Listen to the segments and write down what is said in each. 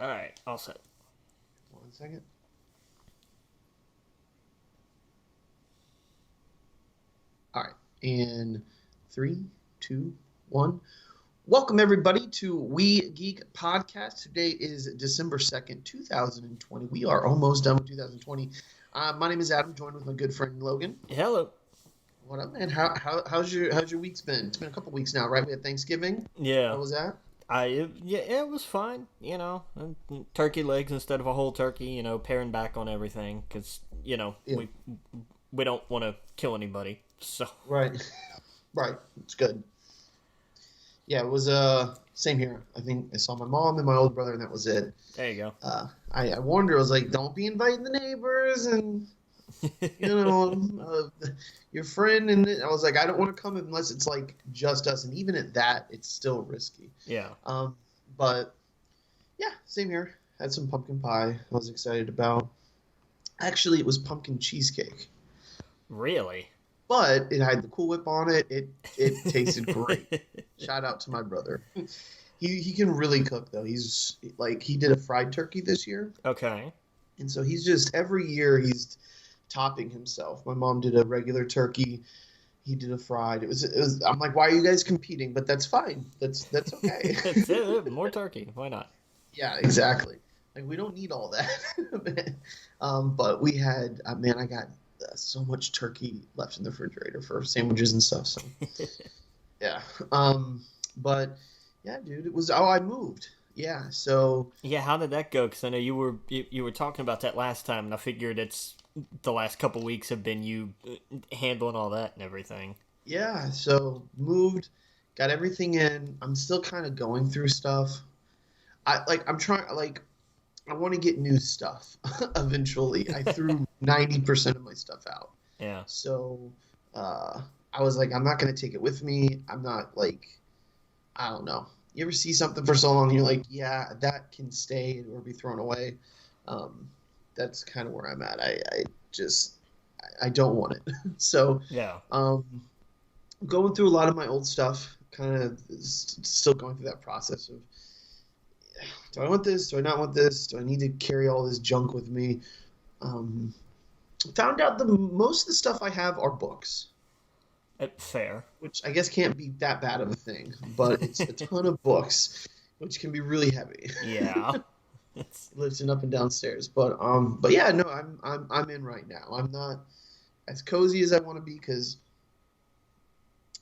All right, all set. 1 second. All right. In 3, 2, 1. Welcome, everybody, to We Geek Podcast. Today is December 2nd, 2020. We are almost done with 2020. My name is Adam, joined with my good friend Logan. Hello. What up, man? How's your week's been? It's been a couple weeks now, right? We had Thanksgiving. Yeah. How was that? It was fine. Turkey legs instead of a whole turkey. Paring back on everything because Yeah. we don't want to kill anybody. So Right. Right. It's good. Yeah, it was same here. I think I saw my mom and my older brother, and that was it. there you go. I warned her. I was like, don't be inviting the neighbors and your friend. And I was like, I don't want to come unless it's like just us. And even at that, it's still risky. Yeah. But yeah, same here. Had some pumpkin pie. I was excited about. Actually, it was pumpkin cheesecake. Really? But it had the Cool Whip on it. It tasted great. Shout out to my brother. He can really cook though. He's like he did a fried turkey this year. Okay. And so he's just every year he's topping himself. My mom did a regular turkey. He did a fried. It was I'm like, why are you guys competing? But that's fine. That's okay. That's it. More turkey. Why not? Yeah, exactly. Like we don't need all that. But we had man, I got so much turkey left in the refrigerator for sandwiches and stuff. So yeah. But yeah, dude, it was I moved. Yeah. So Yeah. How did that go? Because I know you were talking about that last time, and I figured it's the last couple weeks have been you handling all that and everything. yeah, so moved, got everything in. I'm still kind of going through stuff. I'm trying I want to get new stuff eventually. I threw 90% of my stuff out. Yeah. So I was like, I'm not going to take it with me. I'm not like, I don't know. You ever see something for so long and you're like, yeah, that can stay or be thrown away? That's kind of where I'm at. I don't want it. So Yeah. going through a lot of my old stuff, kind of still going through that process of, do I want this? Do I not want this? Do I need to carry all this junk with me? Found out most of the stuff I have are books, Fair. which I guess can't be that bad of a thing, but it's a ton of books, which can be really heavy. Yeah. It's Lifting up and downstairs, but yeah, no, I'm in right now. I'm not as cozy as I want to be because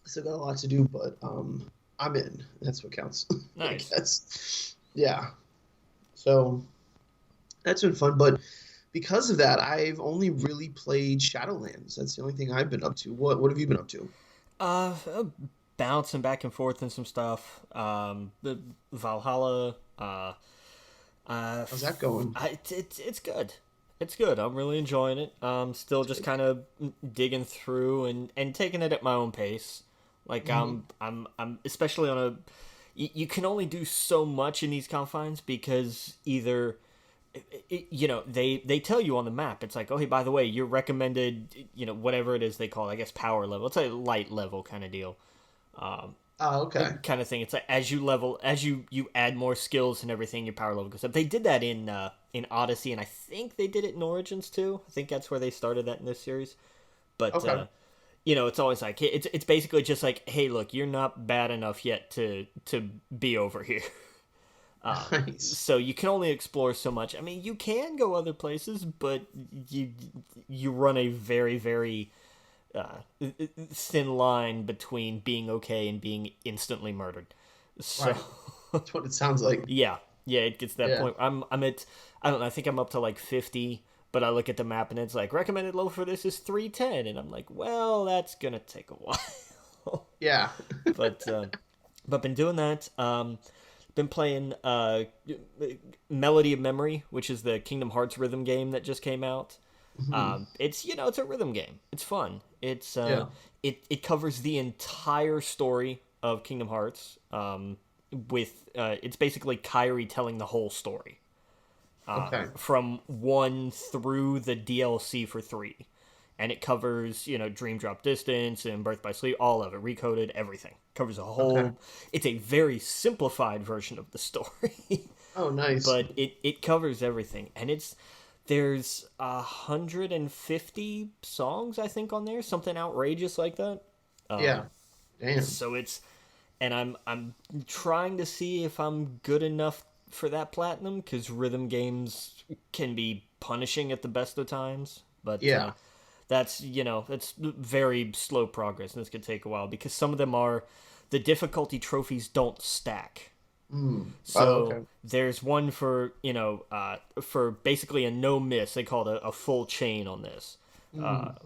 I still got a lot to do, but I'm in. That's what counts. nice. I guess. Yeah. So that's been fun, but because of that, I've only really played Shadowlands. That's the only thing I've been up to. What have you been up to? Uh, Bouncing back and forth and some stuff. The Valhalla. How's that going? It's good. It's good. I'm really enjoying it. Still just kind of digging through and taking it at my own pace. Like I'm especially on a. You can only do so much in these confines because either. They tell you on the map. It's like, oh, hey, by the way, your recommended, whatever it is they call it, I guess power level. It's a light level kind of deal. Oh, okay. Kind of thing. It's like as you add more skills and everything, your power level goes up. They did that in Odyssey, and I think they did it in Origins too. I think that's where they started that in this series. But Okay. it's always like it's basically just like, hey, look, you're not bad enough yet to be over here. Nice. So you can only explore so much. I mean, you can go other places, but you run a very, very thin line between being okay and being instantly murdered. So Right. That's what it sounds like. yeah, it gets to that Yeah. point. I'm at I don't know. I think I'm up to like 50, but I look at the map and it's like recommended low for this is 310, and I'm like, well, that's gonna take a while. Yeah. But been doing that. Been playing Melody of Memory, which is the Kingdom Hearts rhythm game that just came out. It's it's a rhythm game. It's fun. It's Yeah. it covers the entire story of Kingdom Hearts. With it's basically Kairi telling the whole story. Okay. From 1 through the DLC for 3. And it covers, Dream Drop Distance and Birth by Sleep, all of it, recoded, everything. Covers a whole... Okay. It's a very simplified version of the story. Oh, nice. But it covers everything, and there's 150 songs I think on there, something outrageous like that. Yeah. Damn. So and I'm trying to see if I'm good enough for that platinum, because rhythm games can be punishing at the best of times. But Yeah. it's very slow progress, and this could take a while because some of them are the difficulty trophies don't stack. Mm. Oh, So okay. there's one for for basically a no miss. They call it a full chain on this, Mm.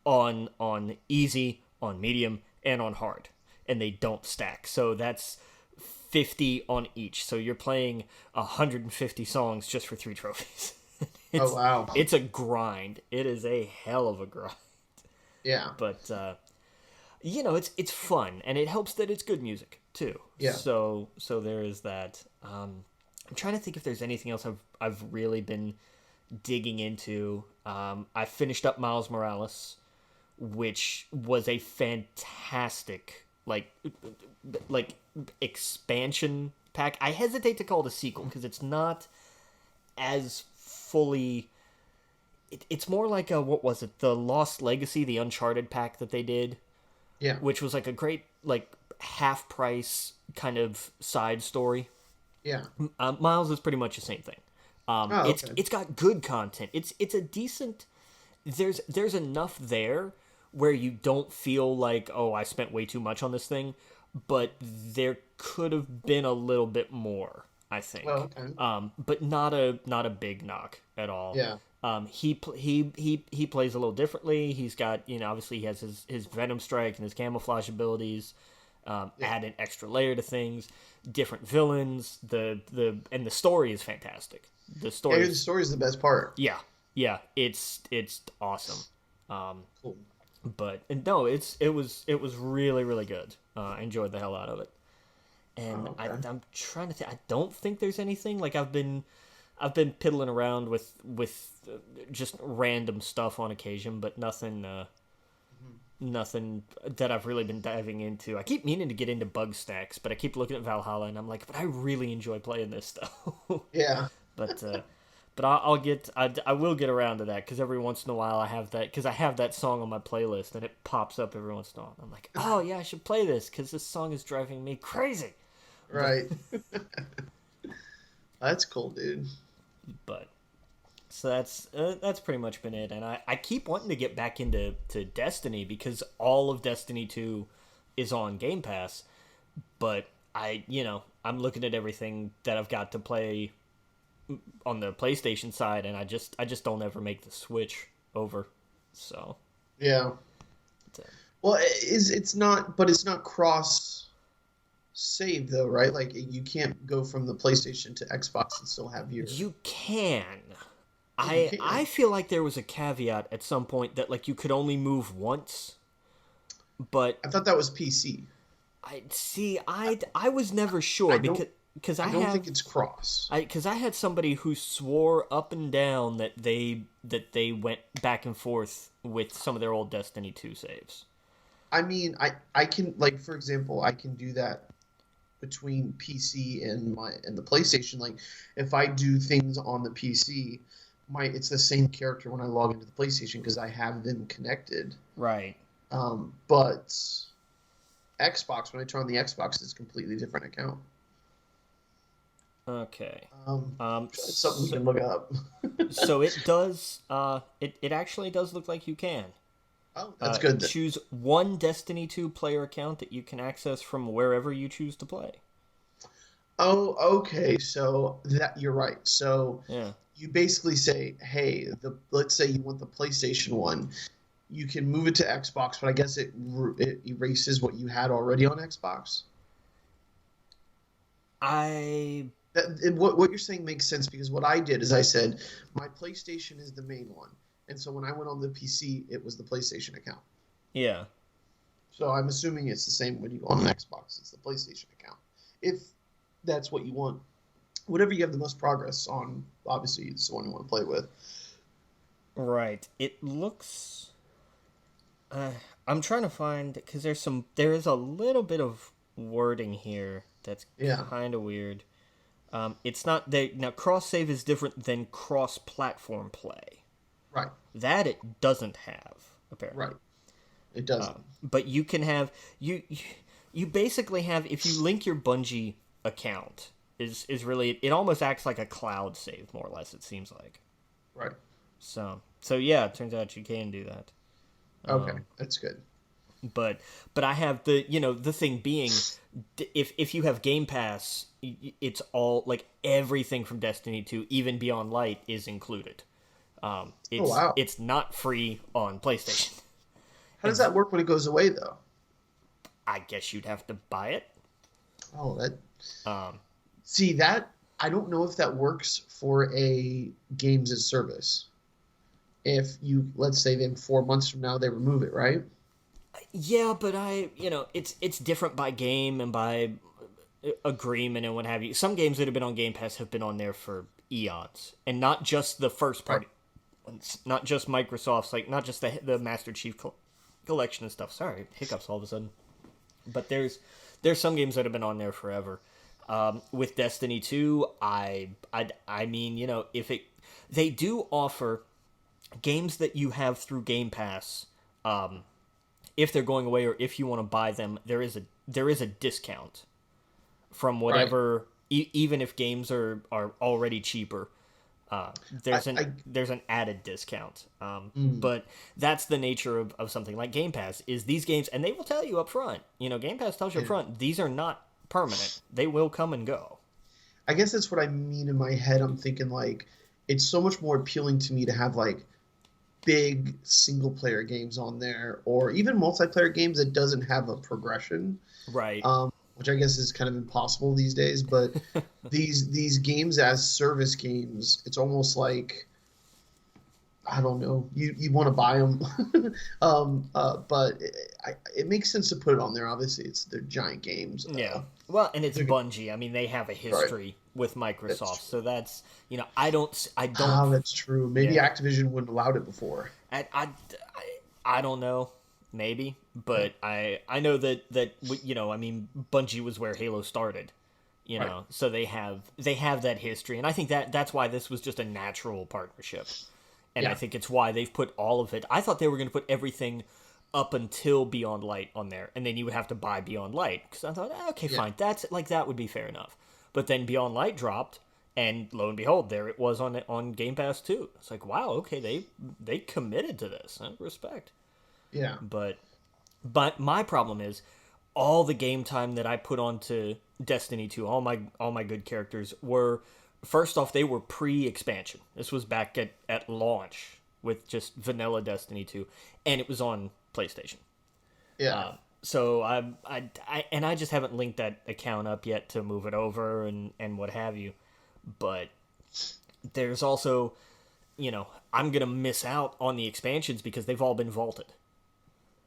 on easy, on medium, and on hard, and they don't stack. So that's 50 on each. So you're playing 150 songs just for 3 trophies. Oh, it's wow. it's a grind. It is a hell of a grind. Yeah. But it's fun, and it helps that it's good music too. Yeah. So there is that. I'm trying to think if there's anything else I've really been digging into. I finished up Miles Morales, which was a fantastic like expansion pack. I hesitate to call it a sequel because it's not as fully. It's more like a, what was it, the Lost Legacy, the Uncharted pack that they did, Yeah. which was like a great like half price kind of side story. Yeah. Miles is pretty much the same thing. Oh, okay. It's got good content. It's a decent. There's enough there where you don't feel like, oh, I spent way too much on this thing, but there could have been a little bit more, I think. Oh, okay. But not a big knock at all. Yeah. He plays a little differently. He's got, obviously he has his Venom Strike and his camouflage abilities. Add an extra layer to things, different villains. And the story is fantastic. The story, Yeah, the story's the best part. yeah, it's awesome. Cool. But no, it was really really good. I enjoyed the hell out of it. And Oh, okay. I'm trying to think. I don't think there's anything like I've been piddling around with just random stuff on occasion, but nothing that I've really been diving into. I keep meaning to get into Bug Stacks, but I keep looking at Valhalla and I'm like, but I really enjoy playing this stuff. Yeah. But I will get around to that, because every once in a while I have that song on my playlist and it pops up every once in a while. I'm like, oh yeah, I should play this because this song is driving me crazy. Right. That's cool, dude. But so that's pretty much been it, and I keep wanting to get back into Destiny because all of Destiny 2 is on Game Pass, but I'm looking at everything that I've got to play on the PlayStation side, and I just don't ever make the switch over. So Yeah. Well, it's not, but it's not cross save though, right? Like you can't go from the PlayStation to Xbox and still have your. you can. You can. I feel like there was a caveat at some point that like you could only move once, but I thought that was PC. I was never sure because I don't think it's cross. because I had somebody who swore up and down that they went back and forth with some of their old Destiny 2 saves. I mean, I can, like, for example, I can do that between PC and the PlayStation. Like if I do things on the PC, it's the same character when I log into the PlayStation because I have them connected. Right. But Xbox, when I turn on the Xbox, it's a completely different account. Okay. It's something we can look up. So it does. It actually does look like you can. Oh, that's good. Choose one Destiny 2 player account that you can access from wherever you choose to play. Oh, okay. So that you're right. So Yeah. you basically say, hey, let's say you want the PlayStation one, you can move it to Xbox, but I guess it erases what you had already on Xbox. What you're saying makes sense because what I did is I said my PlayStation is the main one, and so when I went on the PC, it was the PlayStation account. Yeah. So I'm assuming it's the same when you go on an Xbox. It's the PlayStation account. If that's what you want, whatever you have the most progress on, obviously it's the one you want to play with. Right. It looks. I'm trying to find because there is a little bit of wording here that's Yeah. kind of weird. It's not they now cross save is different than cross platform play. Right. That it doesn't have apparently. Right. It doesn't. But you can have you basically have if you link your Bungie account is really it almost acts like a cloud save more or less it seems like. Right. So yeah, it turns out you can do that. Okay, that's good. But I have the the thing being if you have Game Pass, it's all like everything from Destiny 2, even Beyond Light, is included. It's wow. It's not free on PlayStation. How does that work when it goes away, though? I guess you'd have to buy it. Oh, that. See that I don't know if that works for a games as service. If you let's say then 4 months from now they remove it, right? Yeah, but it's different by game and by agreement and what have you. Some games that have been on Game Pass have been on there for eons, and not just the first party ones, not just Microsoft's, like not just the Master Chief Collection and stuff. Sorry, hiccups all of a sudden. But there's some games that have been on there forever. With Destiny 2, I mean, if they do offer games that you have through Game Pass. If they're going away or if you want to buy them, there is a discount from whatever. Right. Even if games are already cheaper, there's an added discount. But that's the nature of something like Game Pass. Is these games, and they will tell you up front. Game Pass tells you up front these are not permanent. They will come and go. I guess that's what I mean in my head. I'm thinking like it's so much more appealing to me to have like big single player games on there or even multiplayer games that doesn't have a progression, right? Which I guess is kind of impossible these days, but these games as service games, it's almost like I don't know, you want to buy them. But it makes sense to put it on there. Obviously they're giant games. Yeah, well, and it's Bungie. I mean, they have a history with Microsoft, so that's I don't. Oh, that's true. Maybe Activision wouldn't allowed it before. I don't know, maybe, but I know that I mean, Bungie was where Halo started, so they have that history, and I think that's why this was just a natural partnership, and I think it's why they've put all of it. I thought they were going to put everything up until Beyond Light on there, and then you would have to buy Beyond Light because I thought, okay, fine, that's like that would be fair enough. But then Beyond Light dropped, and lo and behold, there it was on Game Pass too. It's like, wow, okay, they committed to this. Respect. Yeah. But my problem is all the game time that I put onto Destiny 2, all my good characters were, first off, they were pre-expansion. This was back at launch with just vanilla Destiny 2, and it was on PlayStation. Yeah. So I just haven't linked that account up yet to move it over and what have you. But there's also, I'm going to miss out on the expansions because they've all been vaulted.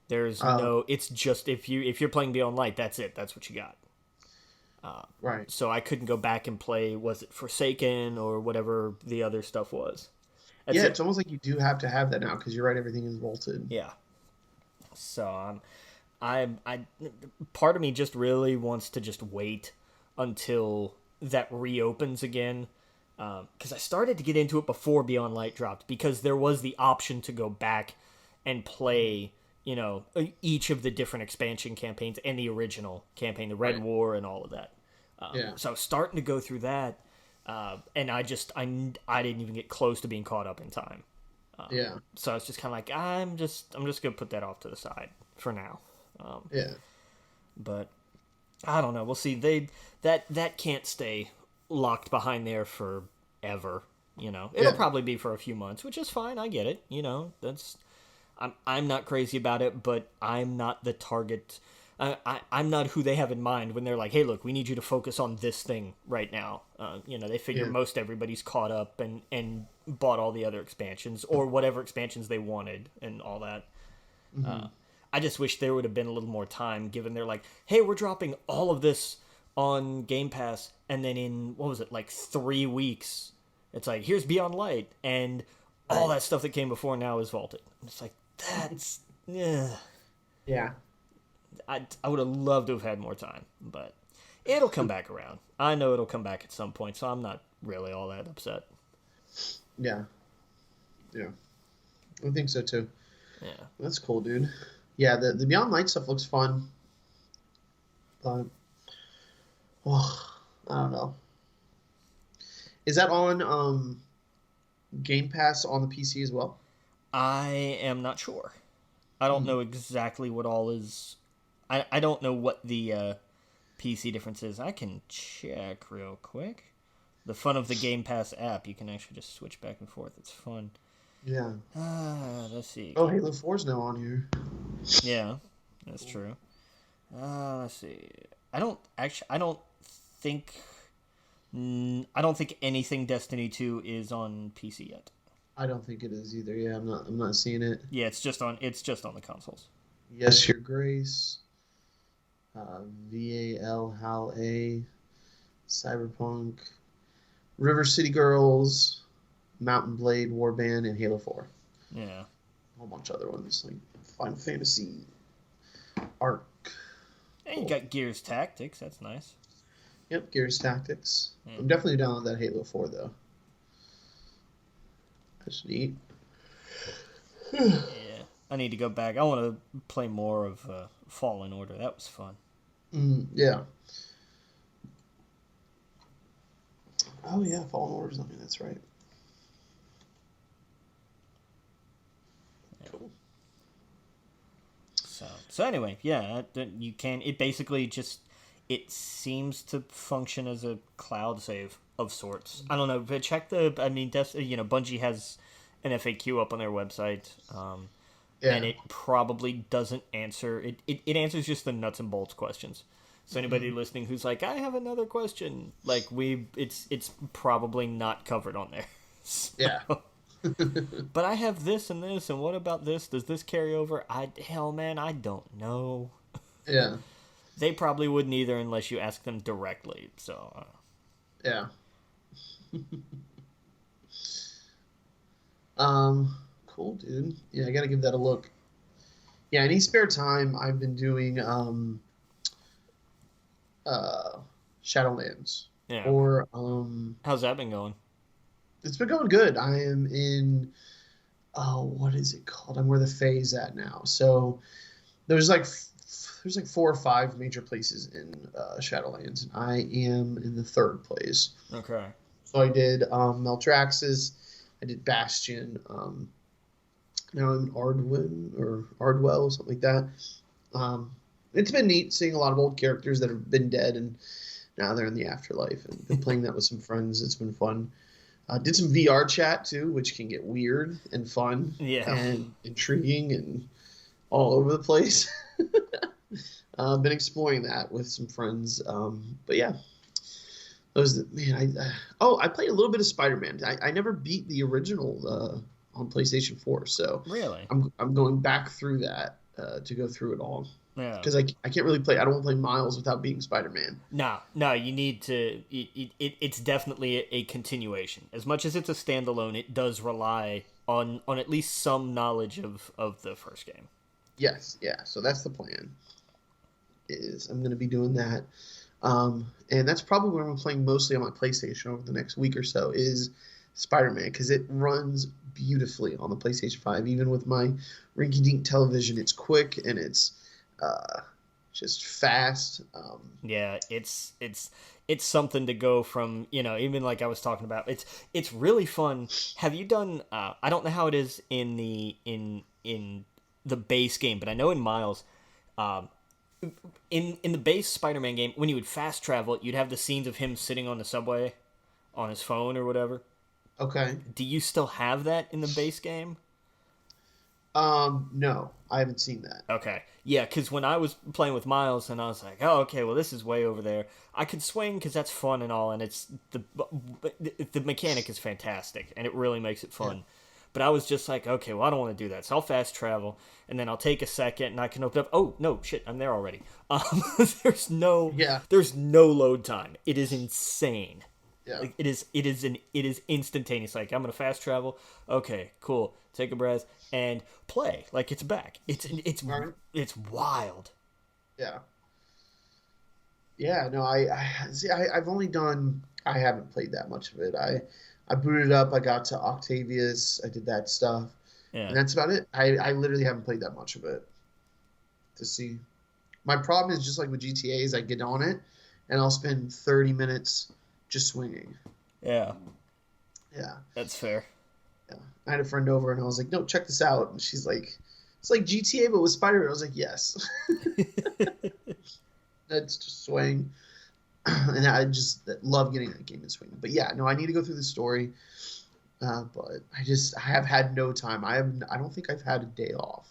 There's it's just if you're playing Beyond Light, that's it. That's what you got. Right. So I couldn't go back and play, was it Forsaken or whatever the other stuff was. That's it's almost like you do have to have that now because you're right, everything is vaulted. Yeah. So I part of me just really wants to just wait until that reopens again, because I started to get into it before Beyond Light dropped because there was the option to go back and play each of the different expansion campaigns and the original campaign, the Red War and all of that. So I was starting to go through that, and I didn't even get close to being caught up in time. So I was just kind of like, I'm just gonna put that off to the side for now. But I don't know. We'll see. That can't stay locked behind there forever. It'll probably be for a few months, which is fine. I get it. That's. I'm not crazy about it, but I'm not the target. I'm not who they have in mind when they're like, hey, look, we need you to focus on this thing right now. They figure most everybody's caught up and bought all the other expansions or whatever expansions they wanted and all that. I just wish there would have been a little more time given they're like, hey, we're dropping all of this on Game Pass, and then in, 3 weeks, it's like, here's Beyond Light, and all that stuff that came before now is vaulted. It's like, that's... Yeah. Yeah. I would have loved to have had more time, but It'll come back around. I know it'll come back at some point, so I'm not really all that upset. Yeah. Yeah. I think so too. Yeah. That's cool, dude. Yeah, the Beyond Light stuff looks fun. But I don't know. Is that on Game Pass on the PC as well? I am not sure. I don't know exactly what all is. I don't know what the PC difference is. I can check real quick. The fun of the Game Pass app, you can actually just switch back and forth. It's fun. Yeah. Let's see. Oh, Halo 4's now on here. Yeah, that's true. Let's see. I don't think anything Destiny 2 is on PC yet. I don't think it is either. Yeah, I'm not seeing it. Yeah, it's just on the consoles. Yes, Your Grace. VAL Hal A. Cyberpunk. River City Girls. Mountain Blade Warband and Halo 4. Yeah. A whole bunch of other ones like Final Fantasy Arc. And you got Gears Tactics, that's nice. Yep, Gears Tactics. I'm definitely down with that Halo 4 though. That's neat. Yeah. I need to go back. I want to play more of Fallen Order. That was fun. Yeah. Oh yeah, Fallen Order's on me, that's right. Cool. So anyway, yeah, you can. It basically just seems to function as a cloud save of sorts. I don't know, but check the. I mean, Bungie has an FAQ up on their website, and it probably doesn't answer. It answers just the nuts and bolts questions. So anybody listening who's like, I have another question, like it's probably not covered on there. So, yeah. but I have this, and what about this? Does this carry over? Hell, man, I don't know. Yeah. They probably wouldn't either unless you ask them directly. So. Yeah. Cool, dude. Yeah, I gotta give that a look. Yeah, any spare time, I've been doing Shadowlands. Yeah. Or how's that been going? It's been going good. I am in what is it called? I'm where the Fae's at now. So there's like 4 or 5 major places in Shadowlands, and I am in the 3rd place. Okay. So I did Meltraxis, I did Bastion. Now I'm in Ardwell, something like that. It's been neat seeing a lot of old characters that have been dead and now they're in the afterlife, and been playing that with some friends. It's been fun. Did some VR chat too, which can get weird and fun, and intriguing and all over the place. Been exploring that with some friends, but yeah, I played a little bit of Spider-Man. I never beat the original on PlayStation 4, so really, I'm going back through that to go through it all. Yeah, because I can't really play. I don't want to play Miles without being Spider-Man. No, you need to. It's definitely a continuation. As much as it's a standalone, it does rely on at least some knowledge of the first game. Yes, yeah. So that's the plan. I'm going to be doing that, and that's probably what I'm playing mostly on my PlayStation over the next week or so is Spider-Man, because it runs beautifully on the PlayStation 5. Even with my rinky-dink television, it's quick and it's just fast. Yeah, it's something to go from, even like I was talking about. It's really fun. Have you done? I don't know how it is in the base game, but I know in Miles, in the base Spider-Man game, when you would fast travel, you'd have the scenes of him sitting on the subway, on his phone or whatever. Okay. Do you still have that in the base game? No, I haven't seen that. Okay. Yeah, because when I was playing with Miles, and I was like, oh, okay, well, this is way over there. I could swing because that's fun and all, and it's the mechanic is fantastic, and it really makes it fun. Yeah. But I was just like, okay, well, I don't want to do that, so I'll fast travel, and then I'll take a second, and I can open up. Oh, no, shit, I'm there already. There's no load time. It is insane. Yeah. Like, it is instantaneous. Like, I'm gonna fast travel. Okay, cool. Take a breath and play. Like, it's back. It's wild. Yeah. Yeah, no, I've only done. I haven't played that much of it. I booted up. I got to Octavius. I did that stuff, Yeah. and that's about it. I literally haven't played that much of it to see. My problem is just like with GTA is I get on it, and I'll spend 30 minutes just swinging. Yeah. Yeah, That's fair. yeah. I had a friend over, and I was like, "No, check this out." And she's like, "It's like GTA but with Spider-Man." I was like, "Yes." That's just swing. And I just love getting that game and swinging. But yeah, no, I need to go through the story. But I have had no time. I don't think I've had a day off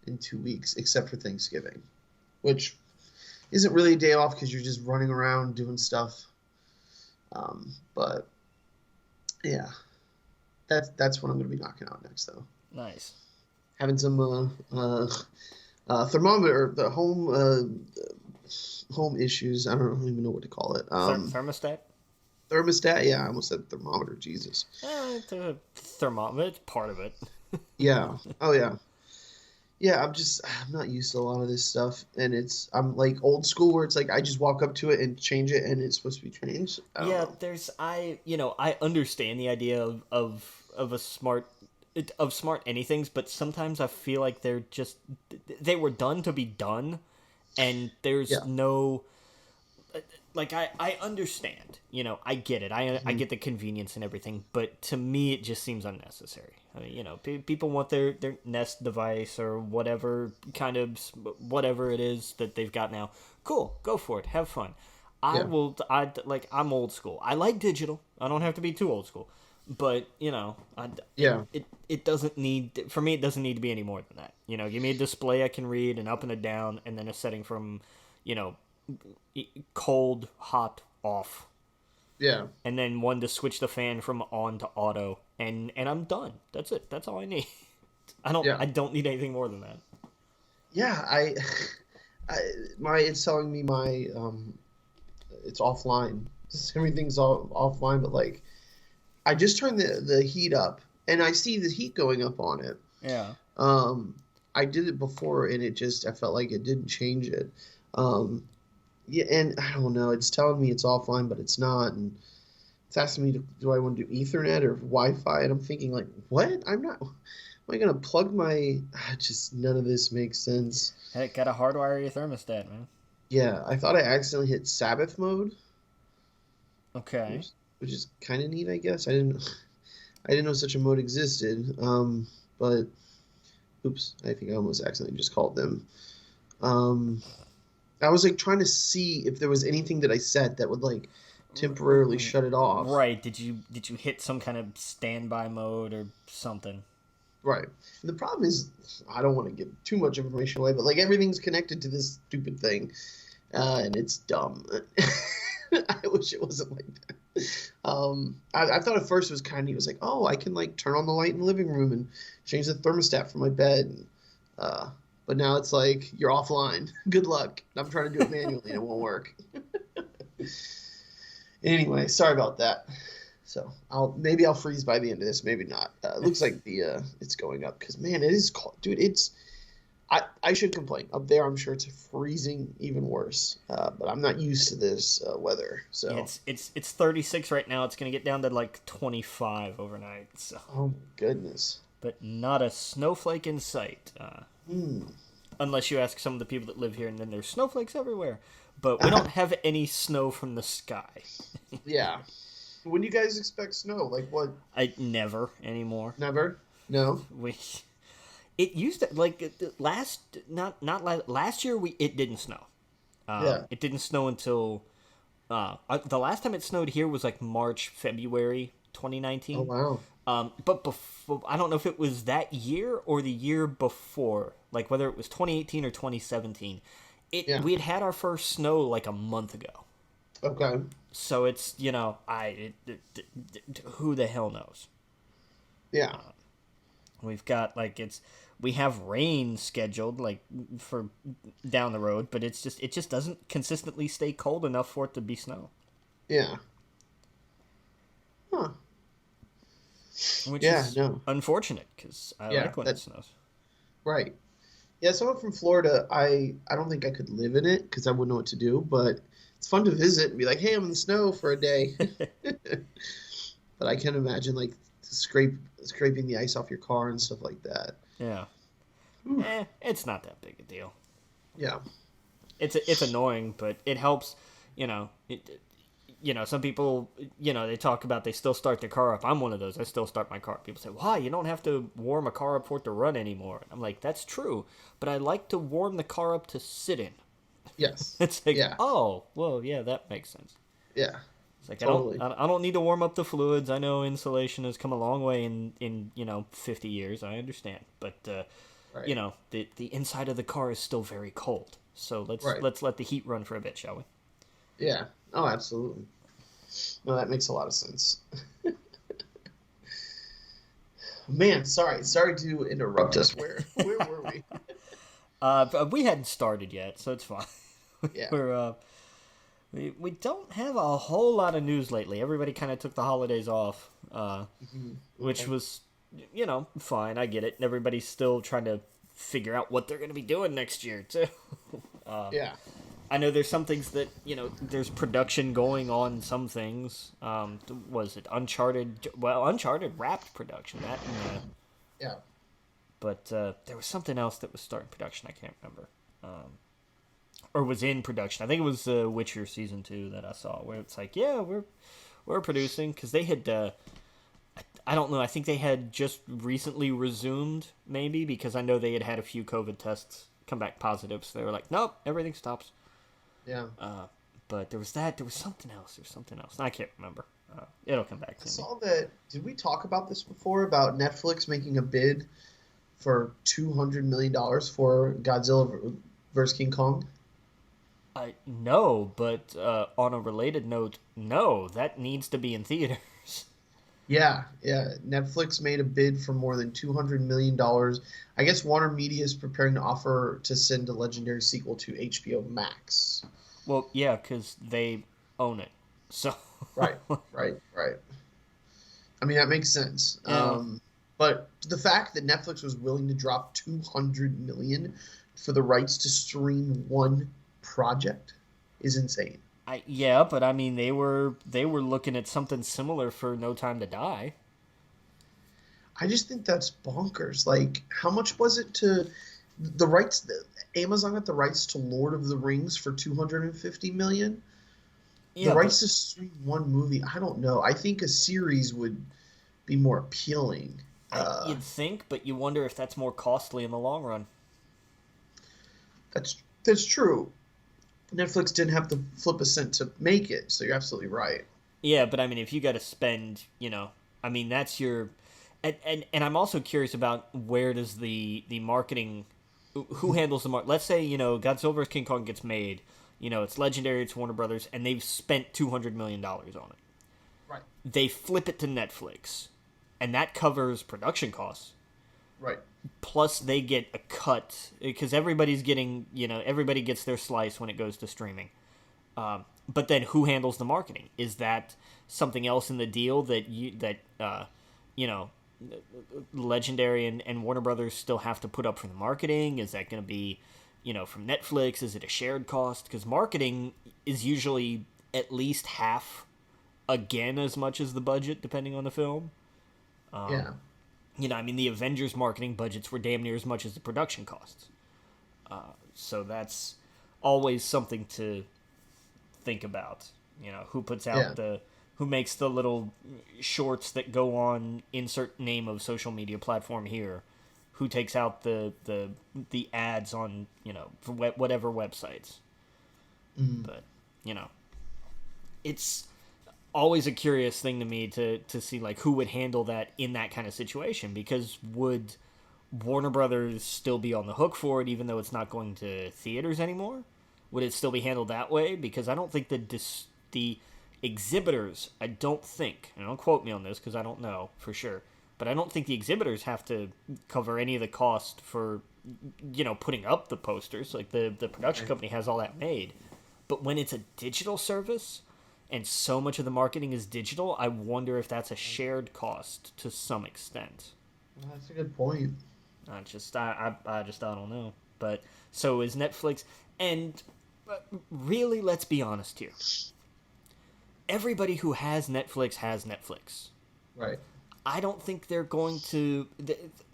in 2 weeks except for Thanksgiving, which isn't really a day off because you're just running around doing stuff. But yeah, that's what I'm going to be knocking out next though. Nice. Having some thermometer, the home issues. I don't even know what to call it. Thermostat? Thermostat. Yeah, I almost said thermometer. Jesus. It's a thermometer. It's part of it. Yeah. Oh yeah. Yeah. I'm not used to a lot of this stuff, and I'm like old school where it's like I just walk up to it and change it, and it's supposed to be changed. I don't know. I understand the idea of a smart anythings, but sometimes I feel like they were done to be done, and there's no, like, I understand, I get it. I get the convenience and everything, but to me it just seems unnecessary. I mean, people want their Nest device or whatever whatever it is that they've got now. Cool, go for it, have fun. I'm old school. I like digital. I don't have to be too old school, but it doesn't need, for me, it doesn't need to be any more than that. Give me a display I can read, an up and a down, and then a setting from, cold, hot, off. Yeah. And then one to switch the fan from on to auto, and I'm done. That's it. That's all I need. I don't need anything more than that. Yeah, it's telling me it's offline. Everything's all offline, but like I just turned the heat up and I see the heat going up on it. Yeah. I did it before and I felt like it didn't change it. Yeah, and I don't know. It's telling me it's offline, but it's not. And it's asking me, do I want to do Ethernet or Wi-Fi? And I'm thinking, like, what? I'm not. Am I gonna plug my? Just none of this makes sense. Hey, gotta hardwire your thermostat, man. Yeah, I thought I accidentally hit Sabbath mode. Okay. Which is kind of neat, I guess. I didn't know such a mode existed. But oops, I think I almost accidentally just called them. I was like trying to see if there was anything that I set that would like temporarily shut it off. Right. Did you hit some kind of standby mode or something? Right. And the problem is, I don't want to give too much information away, but like everything's connected to this stupid thing, and it's dumb. I wish it wasn't like that. I thought at first it was kind of neat. It was like, oh, I can like turn on the light in the living room and change the thermostat for my bed. But now it's like, you're offline. Good luck. I'm trying to do it manually and it won't work. Anyway, sorry about that. So maybe I'll freeze by the end of this. Maybe not. It looks like it's going up because, man, it is cold. Dude, I should complain. Up there, I'm sure it's freezing even worse. But I'm not used to this weather. So yeah, it's 36 right now. It's going to get down to like 25 overnight. So. Oh, goodness. But not a snowflake in sight. Unless you ask some of the people that live here, and then there's snowflakes everywhere. But we don't have any snow from the sky. Yeah. When do you guys expect snow? Like what? I never anymore. Never? No. It used to, like, last year it didn't snow. Yeah. It didn't snow until the last time it snowed here was like March, February 2019. Oh wow. But before, I don't know if it was that year or the year before, like whether it was 2018 or 2017. We had our first snow like a month ago. Okay. So it's, who the hell knows? Yeah. We've got we have rain scheduled like for down the road, but it just doesn't consistently stay cold enough for it to be snow. Yeah. Huh. Which is unfortunate because I like when it snows. Right. Yeah, someone from Florida, I don't think I could live in it because I wouldn't know what to do, but it's fun to visit and be like, hey, I'm in the snow for a day. But I can imagine like scraping the ice off your car and stuff like that. Yeah. Whew. It's not that big a deal. Yeah. It's annoying, but it helps. You know, some people, they talk about they still start their car up. I'm one of those. I still start my car up. People say, "Why? You don't have to warm a car up for it to run anymore." I'm like, that's true, but I like to warm the car up to sit in. Yes. It's like, Yeah. oh, well, yeah, that makes sense. Yeah. It's like Totally. I don't need to warm up the fluids. I know insulation has come a long way in 50 years. I understand, but Right. the inside of the car is still very cold. So Right. let's let the heat run for a bit, shall we? Yeah. Oh, absolutely. No, that makes a lot of sense. Man, sorry to interrupt us. Where were we? We hadn't started yet, so it's fine. Yeah. We don't have a whole lot of news lately. Everybody kind of took the holidays off, which was, fine. I get it. Everybody's still trying to figure out what they're going to be doing next year, too. Yeah. I know there's some things that, there's production going on some things. Was it Uncharted? Well, Uncharted wrapped production. That and, Yeah. but there was something else that was starting production. I can't remember. Or was in production. I think it was Witcher Season 2 that I saw, where it's like, yeah, we're producing, because they had, I don't know, I think they had just recently resumed, maybe, because I know they had a few COVID tests come back positive, so they were like, nope, everything stops. Yeah. But there was something else, I can't remember. It'll come back to me. I saw that. Did we talk about this before, about Netflix making a bid for $200 million for Godzilla vs. King Kong? No, but on a related note, no, that needs to be in theaters. Yeah. Netflix made a bid for more than $200 million. I guess Warner Media is preparing to offer to send a legendary sequel to HBO Max. Well, yeah, because they own it. So Right. I mean, that makes sense. Yeah. But the fact that Netflix was willing to drop $200 million for the rights to stream one project is insane. Yeah, but I mean, they were looking at something similar for No Time to Die. I just think that's bonkers. Like, how much was it to the rights? Amazon got the rights to Lord of the Rings for $250 million. Yeah, The rights to stream one movie, I don't know. I think a series would be more appealing. You'd think, but you wonder if that's more costly in the long run. That's true. Netflix didn't have to flip a cent to make it, so you're absolutely right. Yeah, but I mean, if you got to spend, I mean, that's your, and I'm also curious about where does the marketing, who handles the market? Let's say Godzilla vs. King Kong gets made, it's Legendary, it's Warner Brothers, and they've spent $200 million on it. Right. They flip it to Netflix, and that covers production costs. Right. Plus, they get a cut because everybody's getting, everybody gets their slice when it goes to streaming. But then, who handles the marketing? Is that something else in the deal that Legendary and Warner Brothers still have to put up for the marketing? Is that going to be, from Netflix? Is it a shared cost? Because marketing is usually at least half, again, as much as the budget, depending on the film. Yeah. I mean, the Avengers marketing budgets were damn near as much as the production costs. So that's always something to think about. Who puts out who makes the little shorts that go on insert name of social media platform here, who takes out the ads on, for whatever websites. But, it's always a curious thing to me to see like who would handle that in that kind of situation, because would Warner Brothers still be on the hook for it even though it's not going to theaters anymore? Would it still be handled that way? Because I don't think the exhibitors, and don't quote me on this because I don't know for sure, but I don't think the exhibitors have to cover any of the cost for putting up the posters. Like the production company has all that made. But when it's a digital service and so much of the marketing is digital, I wonder if that's a shared cost to some extent. Well, that's a good point. I just don't know. But so is Netflix, and really, let's be honest here. Everybody who has Netflix has Netflix. Right. I don't think they're going to...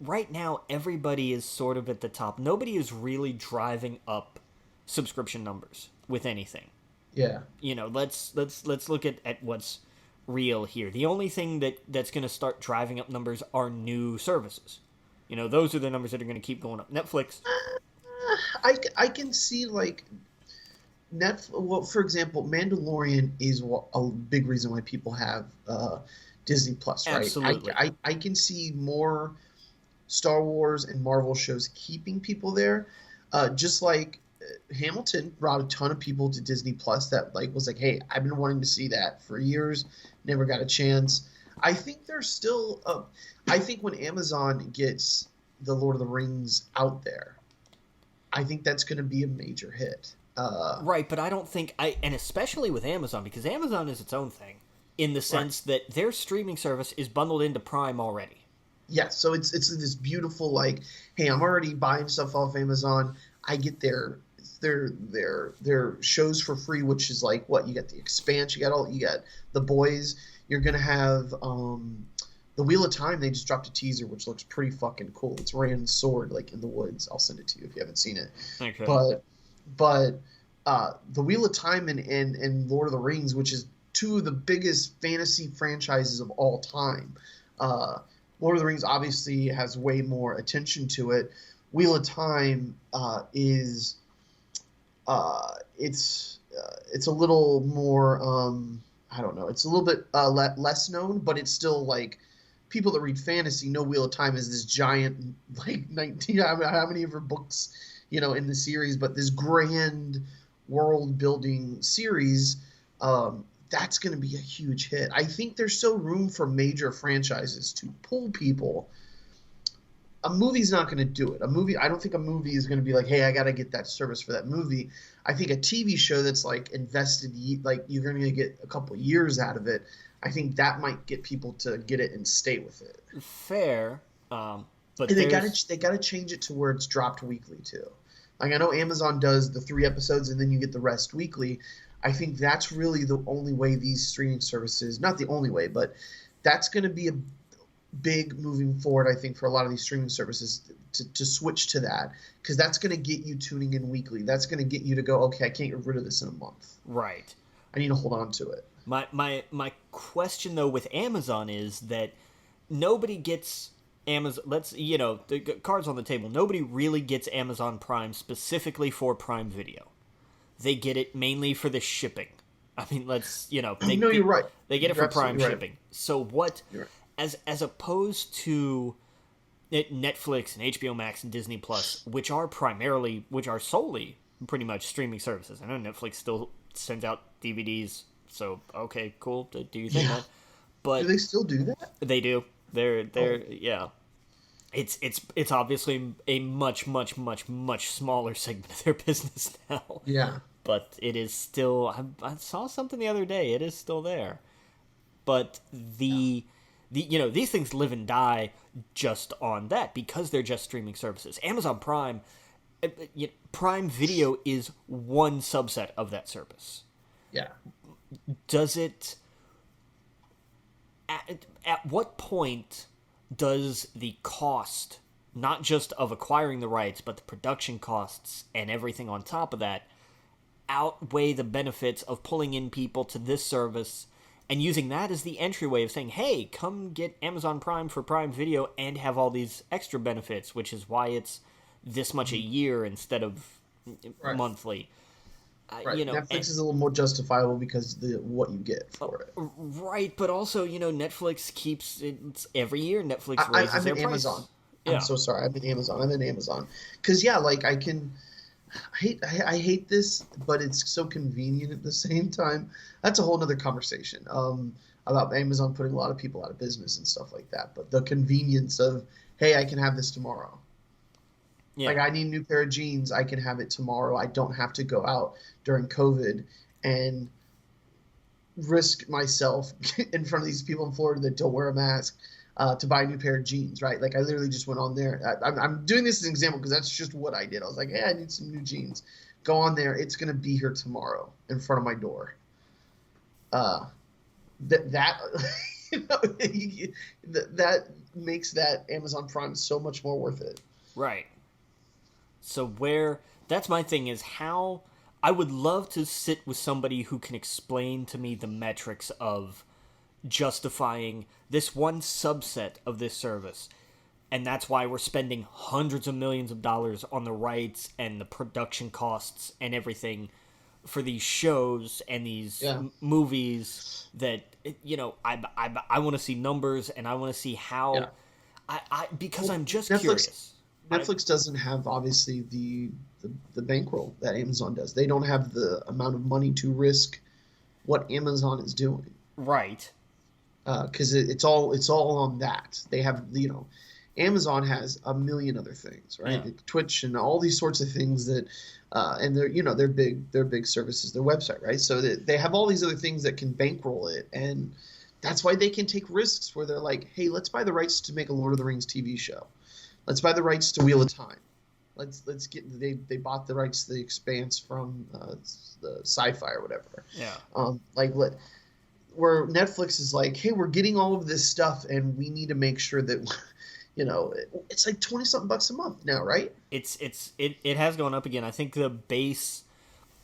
Right now, everybody is sort of at the top. Nobody is really driving up subscription numbers with anything. Yeah. You know, let's look at what's real here. The only thing that's going to start driving up numbers are new services. You know, those are the numbers that are going to keep going up. Netflix. I can see, like, well, for example, Mandalorian is a big reason why people have Disney Plus, right? Absolutely. I can see more Star Wars and Marvel shows keeping people there, just like Hamilton brought a ton of people to Disney Plus that like was like, hey, I've been wanting to see that for years, never got a chance. I think there's still I think when Amazon gets the Lord of the Rings out there, I think that's going to be a major hit. Right, but I don't think and especially with Amazon, because Amazon is its own thing in the sense that their streaming service is bundled into Prime already. Yeah, so it's this beautiful, like, hey, I'm already buying stuff off Amazon. I get their shows for free, which is like what you got: The Expanse, you got The Boys. You're gonna have The Wheel of Time. They just dropped a teaser, which looks pretty fucking cool. It's Rand's sword, like in the woods. I'll send it to you if you haven't seen it. Okay. But The Wheel of Time and Lord of the Rings, which is two of the biggest fantasy franchises of all time. Lord of the Rings obviously has way more attention to it. Wheel of Time is it's a little more I don't know. It's a little bit less known, but it's still like people that read fantasy know Wheel of Time is this giant, like 19 how many of her books, you know, in the series, but this grand world building series. That's going to be a huge hit. I think there's still room for major franchises to pull people. A movie's not going to do it. I don't think a movie is going to be like, hey, I got to get that service for that movie. I think a TV show that's like invested, like you're going to get a couple of years out of it. I think that might get people to get it and stay with it. Fair, but they got to change it to where it's dropped weekly too. Like I know Amazon does the 3 episodes and then you get the rest weekly. I think that's really the only way these streaming services, not the only way, but that's going to be a big moving forward, I think, for a lot of these streaming services to switch to that, because that's going to get you tuning in weekly. That's going to get you to go, okay, I can't get rid of this in a month. Right. I need to hold on to it. My question, though, with Amazon is that nobody gets Amazon, the cards on the table, nobody really gets Amazon Prime specifically for Prime Video. They get it mainly for the shipping. I mean, you're right. You're They get it for Prime shipping. Right. So what, right. as opposed to Netflix and HBO Max and Disney Plus, which are solely pretty much streaming services. I know Netflix still sends out DVDs, so okay, cool. Do you think that? But do they still do that? They do. Yeah. It's obviously a much smaller segment of their business now. Yeah. But it is still. I saw something the other day. It is still there. But these things live and die just on that because they're just streaming services. Amazon Prime, Prime Video is one subset of that service. Yeah. Does it? At what point does the cost, not just of acquiring the rights, but the production costs and everything on top of that, outweigh the benefits of pulling in people to this service and using that as the entryway of saying, hey, come get Amazon Prime for Prime Video and have all these extra benefits, which is why it's this much a year instead of monthly. Right. Netflix is a little more justifiable because what you get for it. Right, but also, Netflix keeps it every year. Netflix raises their price. Amazon. Yeah. I'm so sorry. I'm in Amazon. Because like I hate this, but it's so convenient at the same time. That's a whole other conversation about Amazon putting a lot of people out of business and stuff like that. But the convenience of, hey, I can have this tomorrow. Yeah. Like I need a new pair of jeans, I can have it tomorrow. I don't have to go out during COVID and risk myself in front of these people in Florida that don't wear a mask to buy a new pair of jeans, right? Like I literally just went on there. I'm doing this as an example because that's just what I did. I was like, hey, I need some new jeans. go on there. It's going to be here tomorrow in front of my door. That you know, that makes that Amazon Prime so much more worth it. Right. So that's my thing is how I would love to sit with somebody who can explain to me the metrics of justifying this one subset of this service. And that's why we're spending hundreds of millions of dollars on the rights and the production costs and everything for these shows and these movies that, you know, I want to see numbers and I want to see how because I'm just curious. Netflix doesn't have obviously the bankroll that Amazon does. They don't have the amount of money to risk what Amazon is doing. Right. Because it's all on that. They have, you know, Amazon has a million other things, right? Yeah. Twitch and all these sorts of things that, and they're big services, their website, right? So they have all these other things that can bankroll it, and that's why they can take risks where they're like, hey, let's buy the rights to make a Lord of the Rings TV show. Let's buy the rights to Wheel of Time. Let's get they bought the rights to The Expanse from the Sci-Fi or whatever. Yeah. Where Netflix is like, hey, we're getting all of this stuff, and we need to make sure that. You know, it's like $20-something a month now, right? It has gone up again. I think the base,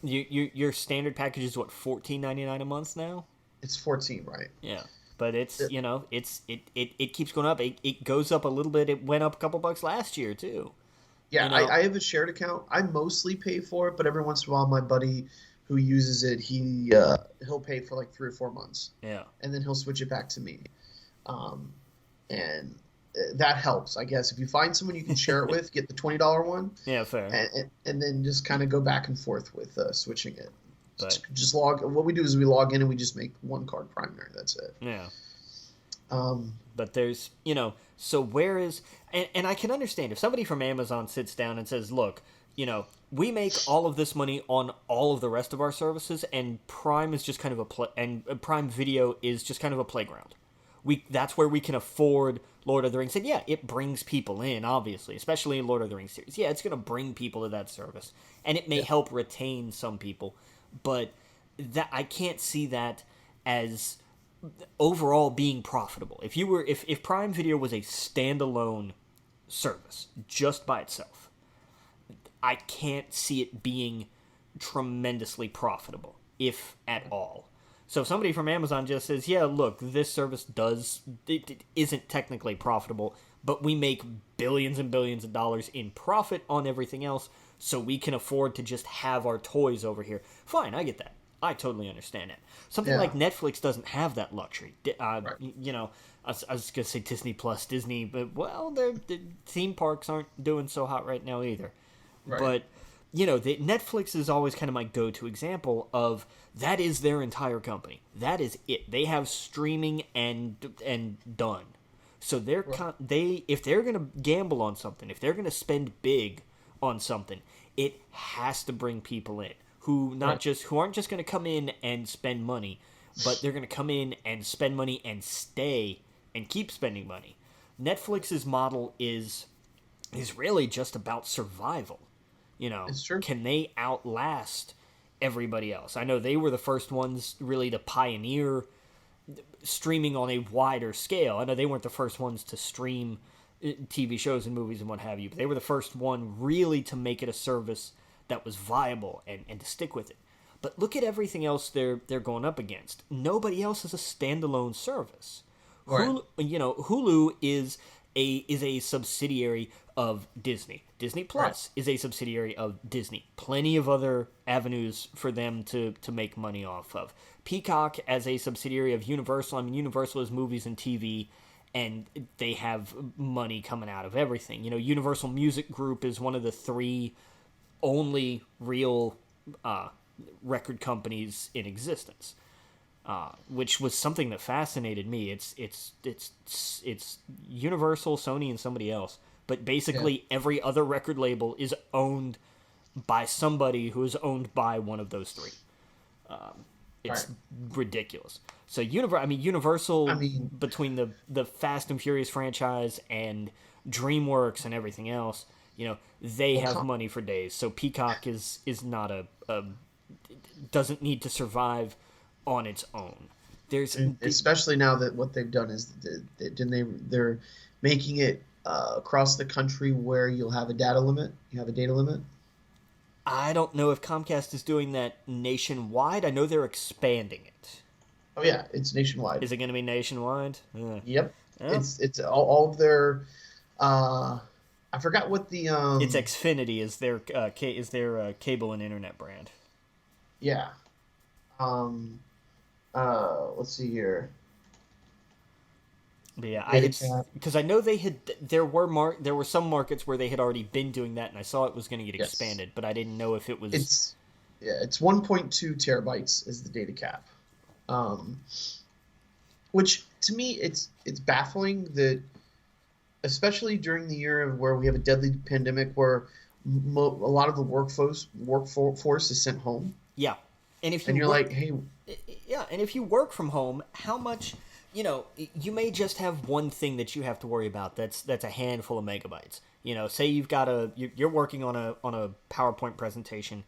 your standard package is what, $14.99 a month now. It's 14, right? Yeah, but it keeps going up. It goes up a little bit. It went up a couple bucks last year too. Yeah, you know? I have a shared account. I mostly pay for it, but every once in a while, my buddy who uses it, he'll pay for like 3 or 4 months. Yeah, and then he'll switch it back to me, and that helps, I guess. If you find someone you can share it with, get the $20 one. Yeah, fair. And then just kind of go back and forth with switching it. But, just log. What we do is we log in and we just make one card primary. That's it. Yeah. But there's, you know, so where is, and I can understand if somebody from Amazon sits down and says, look, you know, we make all of this money on all of the rest of our services, and Prime is just kind of and Prime Video is just kind of a playground. That's where we can afford Lord of the Rings. And yeah, it brings people in, obviously, especially in Lord of the Rings series. Yeah, it's going to bring people to that service, and it may help retain some people, but that I can't see that as overall being profitable. If Prime Video was a standalone service just by itself, I can't see it being tremendously profitable, if at all. So if somebody from Amazon just says, yeah, look, this service isn't technically profitable, but we make billions and billions of dollars in profit on everything else, so we can afford to just have our toys over here. Fine, I get that. I totally understand it. Something like Netflix doesn't have that luxury. Right. You know, I was going to say Disney Plus, Disney, but, well, the theme parks aren't doing so hot right now either. Right. But, you know, Netflix is always kind of my go-to example of that is their entire company. That is it. They have streaming and done. So if they're going to gamble on something, if they're going to spend big on something, it has to bring people in who aren't just going to come in and spend money, but they're going to come in and spend money and stay and keep spending money. Netflix's model is really just about survival. You know, can they outlast everybody else? I know they were the first ones really to pioneer streaming on a wider scale. I know they weren't the first ones to stream TV shows and movies and what have you, but they were the first one really to make it a service that was viable and to stick with it. But look at everything else they're going up against. Nobody else is a standalone service. Right. Hulu is a subsidiary of Disney. Disney Plus is a subsidiary of Disney. Plenty of other avenues for them to make money off of. Peacock as a subsidiary of Universal. I mean, Universal is movies and TV, and they have money coming out of everything. You know, Universal Music Group is one of the 3 only real record companies in existence. Which was something that fascinated me. It's Universal, Sony, and somebody else. But basically, every other record label is owned by somebody who is owned by one of those 3. It's ridiculous. So Universal, between the Fast and Furious franchise and DreamWorks and everything else, they Well, have money for days. So Peacock is not a doesn't need to survive on its own. There's especially now that what they've done is they're making it across the country where you'll have a data limit. You have a data limit. I don't know if Comcast is doing that nationwide. I know they're expanding it. Oh yeah, it's nationwide. Is it going to be nationwide? Yep. Yeah. It's all of their. I forgot what the. It's Xfinity is their cable and internet brand. Yeah. Let's see here. But yeah, because I know there were some markets where they had already been doing that, and I saw it was going to get expanded, but I didn't know if it was. It's 1.2 terabytes is the data cap, which to me it's baffling that, especially during the year of where we have a deadly pandemic where a lot of the workforce is sent home. Yeah, and you're like, hey. Yeah, and if you work from home, how much, you may just have one thing that you have to worry about that's a handful of megabytes. Say you're working on a PowerPoint presentation,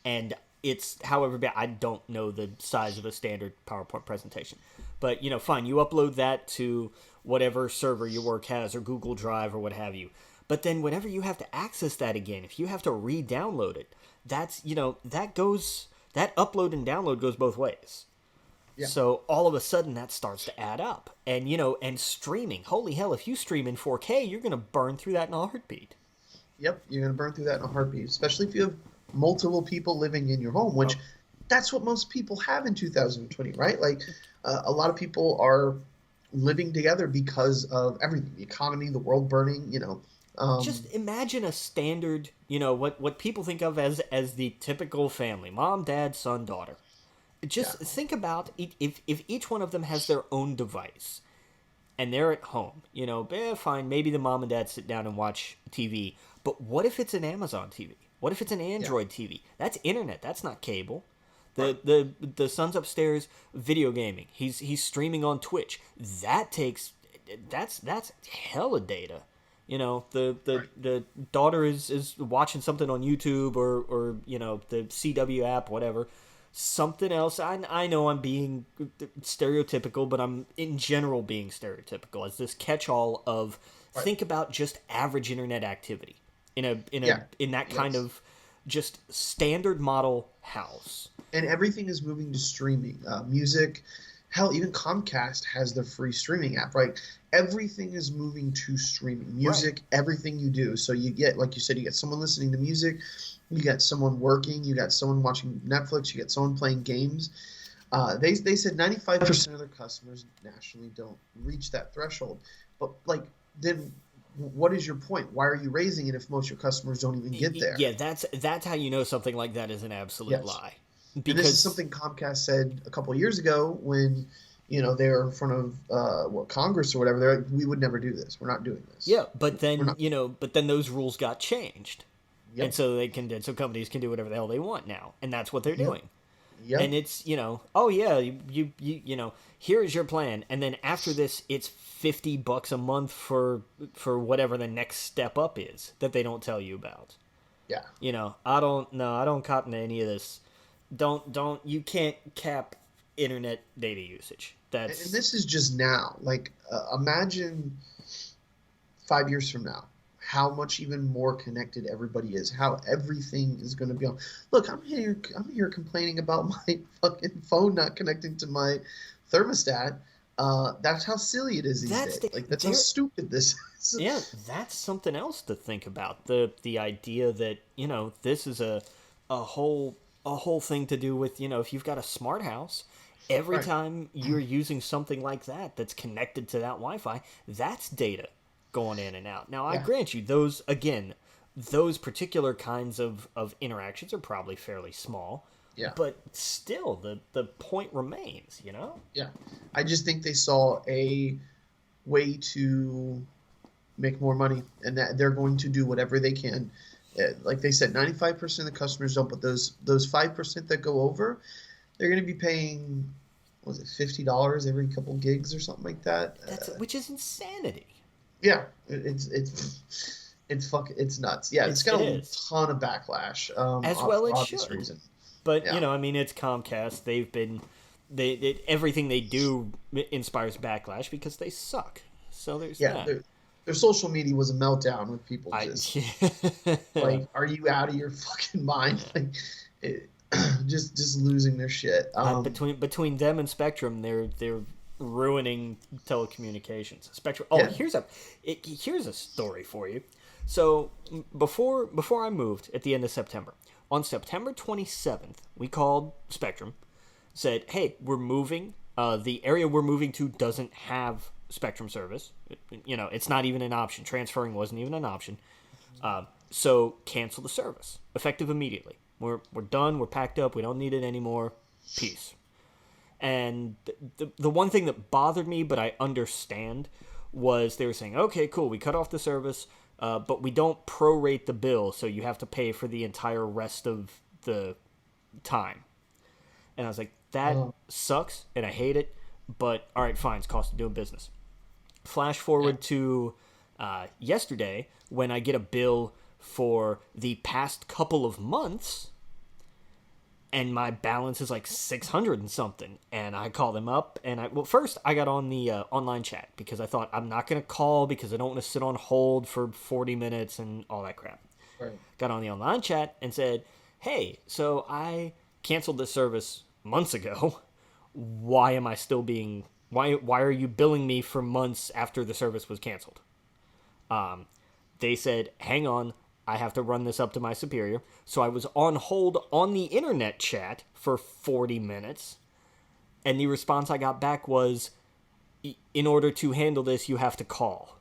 and it's however bad. I don't know the size of a standard PowerPoint presentation, but fine, you upload that to whatever server your work has or Google Drive or what have you. But then whenever you have to access that again, if you have to re-download it, that's that upload and download goes both ways. Yeah. So all of a sudden that starts to add up. And, and streaming. Holy hell, if you stream in 4K, you're going to burn through that in a heartbeat. Yep, you're going to burn through that in a heartbeat, especially if you have multiple people living in your home, which that's what most people have in 2020, right? Like a lot of people are living together because of everything, the economy, the world burning, Just imagine a standard, what people think of as the typical family, mom, dad, son, daughter. Just think about if each one of them has their own device and they're at home, fine, maybe the mom and dad sit down and watch TV, but what if it's an Amazon TV? What if it's an Android TV? That's internet, that's not cable. The son's upstairs video gaming. He's streaming on Twitch. That's hella data. The daughter is watching something on YouTube or the CW app, whatever. Something else. I know I'm being stereotypical, but I'm in general being stereotypical as this catch-all of think about just average internet activity in that kind of just standard model house. And everything is moving to streaming. Music, hell, even Comcast has their free streaming app, right? Everything is moving to streaming. Music, everything you do. So you get, like you said, you get someone listening to music, you got someone working, you got someone watching Netflix, you got someone playing games. They said 95% of their customers nationally don't reach that threshold. But then what is your point? Why are you raising it if most of your customers don't even get there? Yeah, that's how you know something like that is an absolute lie. Because this is something Comcast said a couple of years ago when they were in front of Congress or whatever. They're like, we would never do this. We're not doing this. Yeah, but then then those rules got changed, and so so companies can do whatever the hell they want now, and that's what they're doing. Yep. And it's you here is your plan, and then after this, it's $50 a month for whatever the next step up is that they don't tell you about. Yeah. I don't cotton to any of this. You can't cap internet data usage. And this is just now. Imagine 5 years from now, how much even more connected everybody is, how everything is going to be on. Look, I'm here complaining about my fucking phone not connecting to my thermostat. That's how silly it is these days. That's how stupid this is. Yeah, that's something else to think about. The idea that, this is a whole thing to do with, if you've got a smart house, every time you're using something like that that's connected to that Wi-Fi, that's data going in and out. Now, I grant you, those particular kinds of interactions are probably fairly small. Yeah. But still, the point remains, Yeah. I just think they saw a way to make more money, and that they're going to do whatever they can. Like they said, 95% of the customers don't, but those 5% that go over, they're going to be paying, $50 every couple gigs or something like that. Which is insanity. Yeah, it's It's nuts. Yeah, it's got It a is. ton of backlash. As well For it obvious should. reason. But, Yeah. I mean, it's Comcast. Everything they do inspires backlash because they suck. So there's Yeah, that. their social media was a meltdown with people I just like, are you out of your fucking mind? Like, it, just losing their shit. between them and Spectrum, they're ruining telecommunications. Spectrum. Oh, Yeah. here's a story for you. So before I moved at the end of September, on September 27th, we called Spectrum, said, "Hey, we're moving. The area we're moving to doesn't have Spectrum service. It's not even an option. Transferring wasn't even an option. So cancel the service effective immediately. We're done. We're packed up. We don't need it anymore. Peace." And the one thing that bothered me, but I understand, was they were saying, "Okay, cool, we cut off the service, but we don't prorate the bill, so you have to pay for the entire rest of the time." And I was like, that sucks, and I hate it, but all right, fine, it's cost of doing business. Flash forward to yesterday, when I get a bill for the past couple of months, and my balance is like 600 and something, and I call them up, and first I got on the online chat, because I thought, I'm not going to call because I don't want to sit on hold for 40 minutes and all that crap. Right. Got on the online chat and said, "Hey, so I canceled this service months ago. Why am I still being... Why are you billing me for months after the service was canceled?" They said, "Hang on, I have to run this up to my superior." So I was on hold on the internet chat for 40 minutes. And the response I got back was, "In order to handle this, you have to call."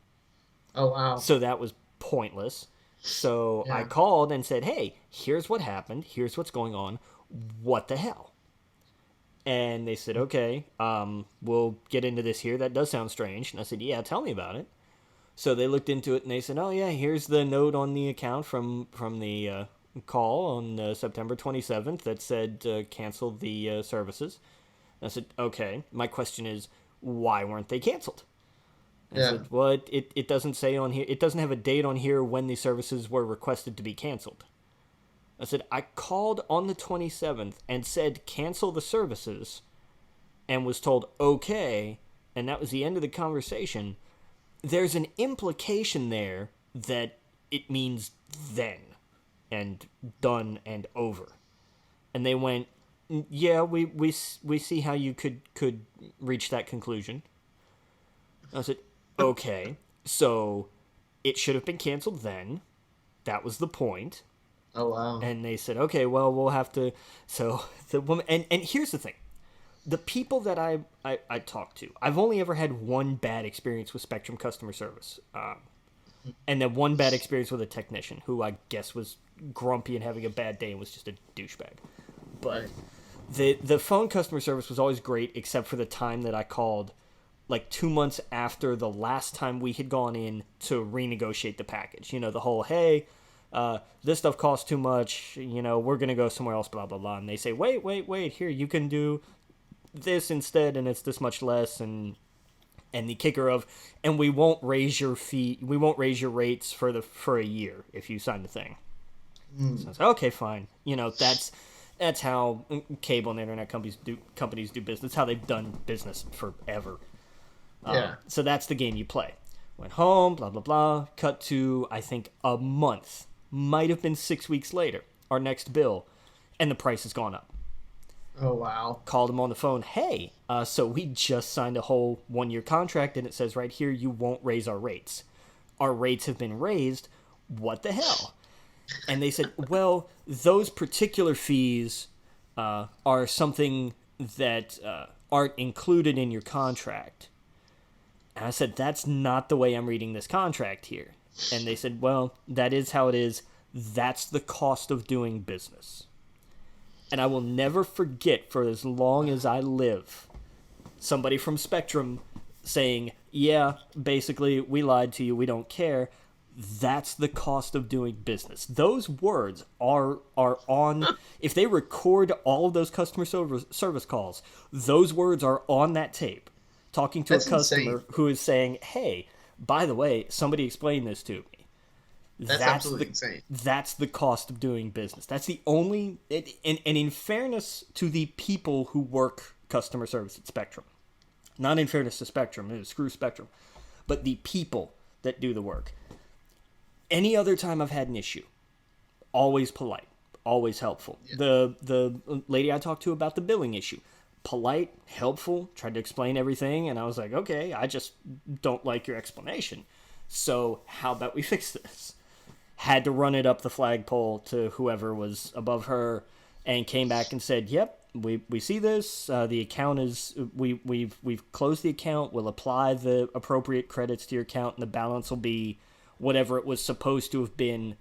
Oh, wow. So that was pointless. So Yeah. I called and said, "Hey, here's what happened. Here's what's going on. What the hell?" And they said, "Okay, we'll get into this here. That does sound strange." And I said, "Yeah, tell me about it." So they looked into it and they said, "Oh yeah, here's the note on the account from the call on September 27th that said cancel the services." And I said, "Okay, my question is, why weren't they canceled?" And I said, "Well, it doesn't say on here. It doesn't have a date on here when the services were requested to be canceled." I said, "I called on the 27th and said cancel the services, and was told okay, and that was the end of the conversation. There's an implication there that it means then, and done and over." And they went, "Yeah, we see how you could reach that conclusion." I said, "Okay, so it should have been canceled then. That was the point." Oh, wow. And they said, "Okay, well, we'll have to..." So the woman... And here's the thing. The people that I talked to, I've only ever had one bad experience with Spectrum customer service. And then one bad experience with a technician, who I guess was grumpy and having a bad day and was just a douchebag. But the phone customer service was always great, except for the time that I called, like 2 months after the last time we had gone in to renegotiate the package. The whole, "Hey, this stuff costs too much, we're going to go somewhere else, blah, blah, blah." And they say, wait, here, you can do this instead, and it's this much less, and the kicker of, "And we won't raise your rates for a year if you sign the thing." So I said, "Okay, fine." That's how cable and internet companies do business. That's how they've done business forever. So that's the game you play. Went home, blah, blah, blah. Cut to, I think, a month. Might have been 6 weeks later. Our next bill. And the price has gone up. Oh, wow. Called him on the phone. "Hey, so we just signed a whole 1-year contract, and it says right here you won't raise our rates. Our rates have been raised. What the hell?" And they said, "Well, those particular fees are something that aren't included in your contract." And I said, "That's not the way I'm reading this contract here." And they said, "Well, that is how it is. That's the cost of doing business." And I will never forget, for as long as I live, somebody from Spectrum saying, "Yeah, basically, we lied to you. We don't care. That's the cost of doing business." Those words are on... If they record all of those customer service calls, those words are on that tape, talking to That's a customer insane. who is saying, "Hey, by the way, somebody explained this to me." That's absolutely insane. That's the cost of doing business. That's the only, and in fairness to the people who work customer service at Spectrum, not in fairness to Spectrum, screw Spectrum, but the people that do the work. Any other time I've had an issue, always polite, always helpful. Yeah. The lady I talked to about the billing issue, polite, helpful, tried to explain everything, and I was like, okay, I just don't like your explanation. So how about we fix this? Had to run it up the flagpole to whoever was above her, and came back and said, yep, we see this. The account is, we've closed the account. We'll apply the appropriate credits to your account, and the balance will be whatever it was supposed to have been,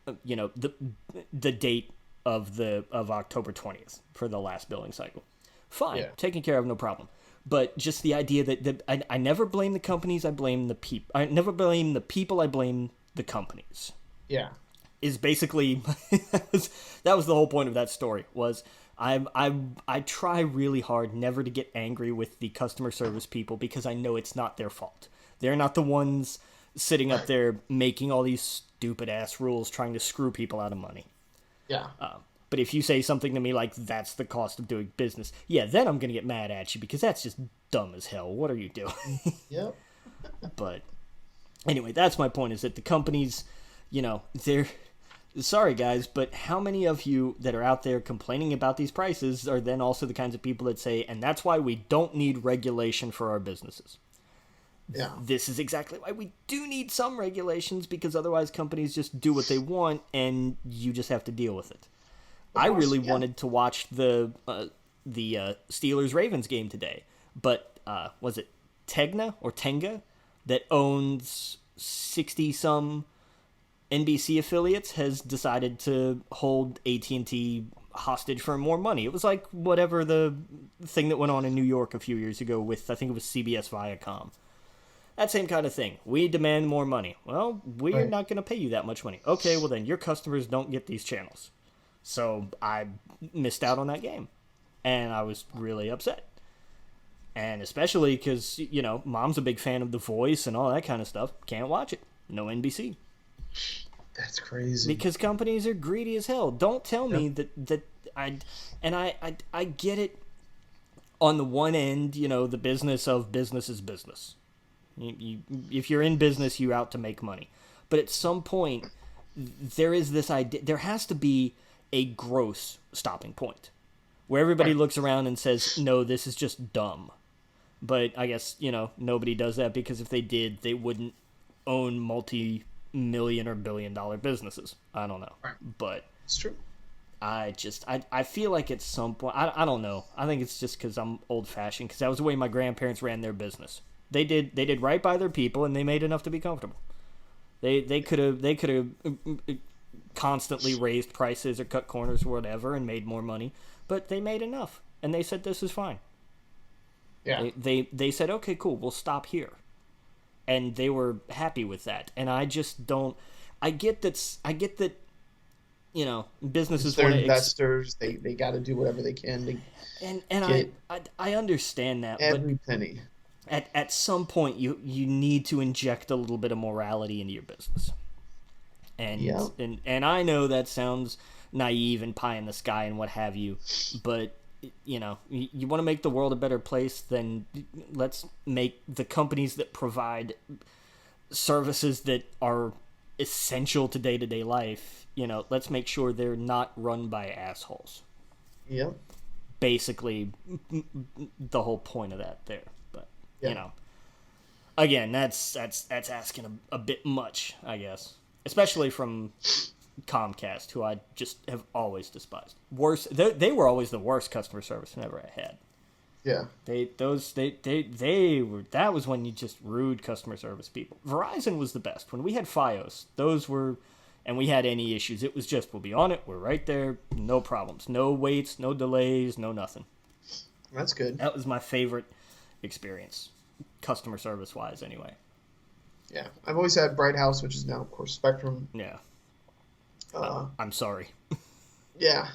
the date of October 20th for the last billing cycle. Fine, yeah. Taken care of, no problem. But just the idea that I never blame the companies, I blame the people. I never blame the people, I blame the companies. Yeah. Is basically, that was the whole point of that story, was I try really hard never to get angry with the customer service people, because I know it's not their fault. They're not the ones sitting up there making all these stupid-ass rules trying to screw people out of money. Yeah. But if you say something to me like, that's the cost of doing business, yeah, then I'm going to get mad at you, because that's just dumb as hell. What are you doing? Yep. But anyway, that's my point, is that the companies, they're... Sorry, guys, but how many of you that are out there complaining about these prices are then also the kinds of people that say, and that's why we don't need regulation for our businesses? Yeah. This is exactly why we do need some regulations, because otherwise companies just do what they want and you just have to deal with it. I really wanted to watch the Steelers-Ravens game today, but was it Tenga that owns 60-some NBC affiliates has decided to hold AT&T hostage for more money. It was like whatever the thing that went on in New York a few years ago with, I think it was CBS Viacom. That same kind of thing. We demand more money. Well, we're not going to pay you that much money. Okay, well then, your customers don't get these channels. So I missed out on that game. And I was really upset. And especially because, Mom's a big fan of The Voice and all that kind of stuff. Can't watch it. No NBC. That's crazy. Because companies are greedy as hell. Don't tell me that I get it. On the one end, the business of business is business. If you're in business, you're out to make money. But at some point, there is this idea. There has to be a gross stopping point where everybody looks around and says, "No, this is just dumb." But I guess nobody does that, because if they did, they wouldn't own multi-million or billion-dollar businesses. I don't know, but it's true. I feel like at some point, I don't know. I think it's just because I'm old-fashioned, because that was the way my grandparents ran their business. They did right by their people, and they made enough to be comfortable. They could have constantly raised prices or cut corners or whatever and made more money, but they made enough, and they said this is fine. Yeah. They said, okay, cool, we'll stop here, and they were happy with that. And I just don't. I get that. Businesses want to investors. They got to do whatever they can to and I understand that every penny. At some point, you need to inject a little bit of morality into your business. And I know that sounds naive and pie in the sky and what have you, but you want to make the world a better place, then let's make the companies that provide services that are essential to day-to-day life, let's make sure they're not run by assholes. Yep. Basically, the whole point of that there. But, again, that's asking a bit much, I guess. Especially from Comcast, who I just have always despised. They were always the worst customer service I ever had. Yeah. That was when you just rude customer service people. Verizon was the best. When we had Fios, and we had any issues, it was just, we'll be on it, we're right there, no problems. No waits, no delays, no nothing. That's good. That was my favorite experience, customer service-wise anyway. Yeah. I've always had Bright House, which is now, of course, Spectrum. Yeah. I'm sorry. Yeah.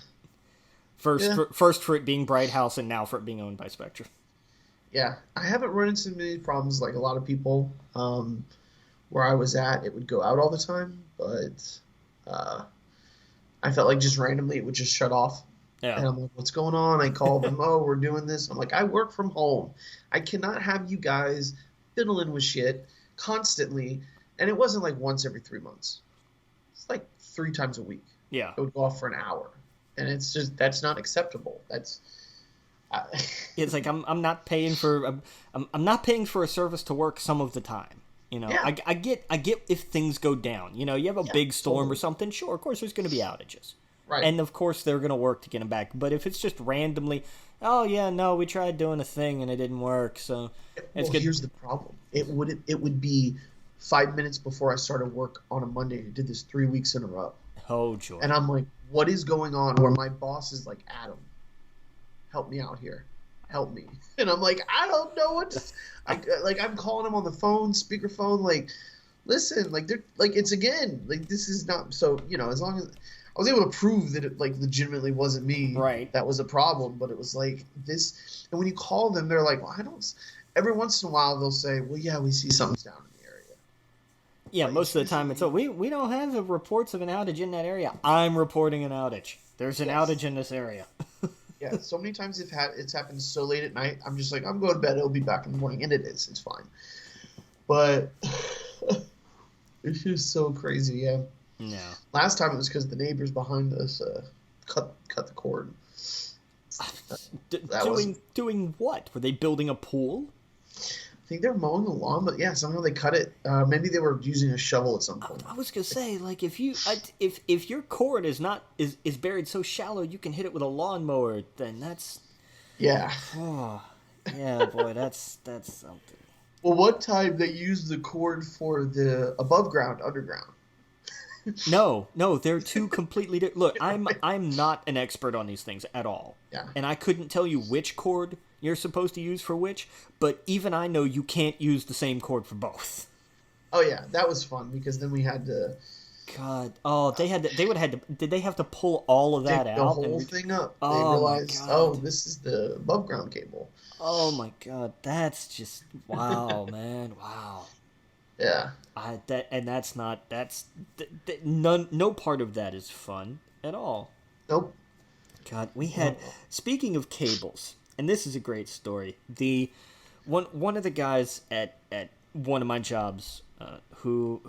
First for it being Bright House, and now for it being owned by Spectrum. Yeah. I haven't run into many problems like a lot of people where I was at, it would go out all the time, but I felt like just randomly it would just shut off. Yeah. And I'm like, what's going on? I call them, oh, we're doing this. I'm like, I work from home. I cannot have you guys fiddling with shit constantly. And it wasn't like once every 3 months. It's like 3 times a week. Yeah. It would go off for an hour. And it's just, that's not acceptable. That's... It's like I'm not paying for I'm not paying for a service to work some of the time. You know, Yeah. I get if things go down. You know, you have a big storm or something. Sure, of course, there's going to be outages, Right. and of course they're going to work to get them back. But if it's just randomly, oh yeah, no, we tried doing a thing and it didn't work, so it's good. Here's the problem. It would be 5 minutes before I started work on a Monday. I did this 3 weeks in a row. Oh joy. And I'm like, what is going on? Where my boss is like, Adam, help me out here. Help me. And I'm like, I don't know what to... I'm calling him on the phone, speakerphone, like, listen, like, they're, like, it's again, like, this is not... So, you know, as long as... I was able to prove that it, like, legitimately wasn't me. Right. That was a problem, but it was like, this... And when you call them, they're like, well, I don't... Every once in a while, they'll say, well, yeah, we see something's down in the area. Yeah, Like, most of the time it's, we don't have reports of an outage in that area. I'm reporting an outage. There's an outage in this area. Yeah, so many times it's happened so late at night, I'm just like, I'm going to bed, it'll be back in the morning, and it is, it's fine. But it's just so crazy, yeah. No. Last time it was because the neighbors behind us cut the cord. Doing what? Were they building a pool? I think they're mowing the lawn, but yeah, somehow they cut it. Maybe they were using a shovel at some point. I was gonna say, like, if your cord is buried so shallow you can hit it with a lawnmower, then that's Yeah. oh yeah, boy, that's something. Well, one time they used the cord for the above ground, underground. No, they're two completely different. Look, I'm not an expert on these things at all. Yeah. And I couldn't tell you which cord you're supposed to use for which, but even I know you can't use the same cord for both. Oh yeah, that was fun because then we had to... God, oh, did they have to pull all of that dig out? the whole thing up. They realized, oh, this is the above ground cable. Oh my God, that's just, wow, man, wow. Yeah. No part of that is fun at all. Nope. God, we had, speaking of cables, and this is a great story. One of the guys at one of my jobs, who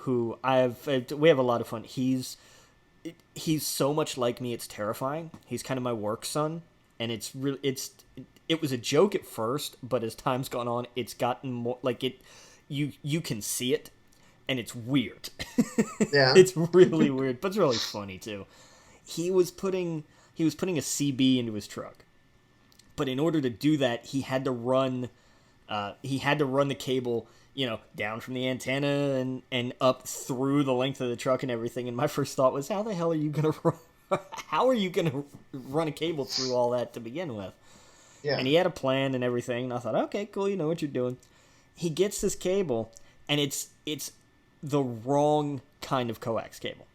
we have a lot of fun. He's so much like me, it's terrifying. He's kind of my work son, and it was a joke at first, but as time's gone on, it's gotten more like it. You can see it, and it's weird. Yeah, it's really weird, but it's really funny too. He was putting a CB into his truck. But in order to do that, he had to run the cable, down from the antenna and up through the length of the truck and everything. And my first thought was, how the hell are you gonna run a cable through all that to begin with? Yeah. And he had a plan and everything. And I thought, okay, cool, you know what you're doing. He gets this cable, and it's the wrong kind of coax cable.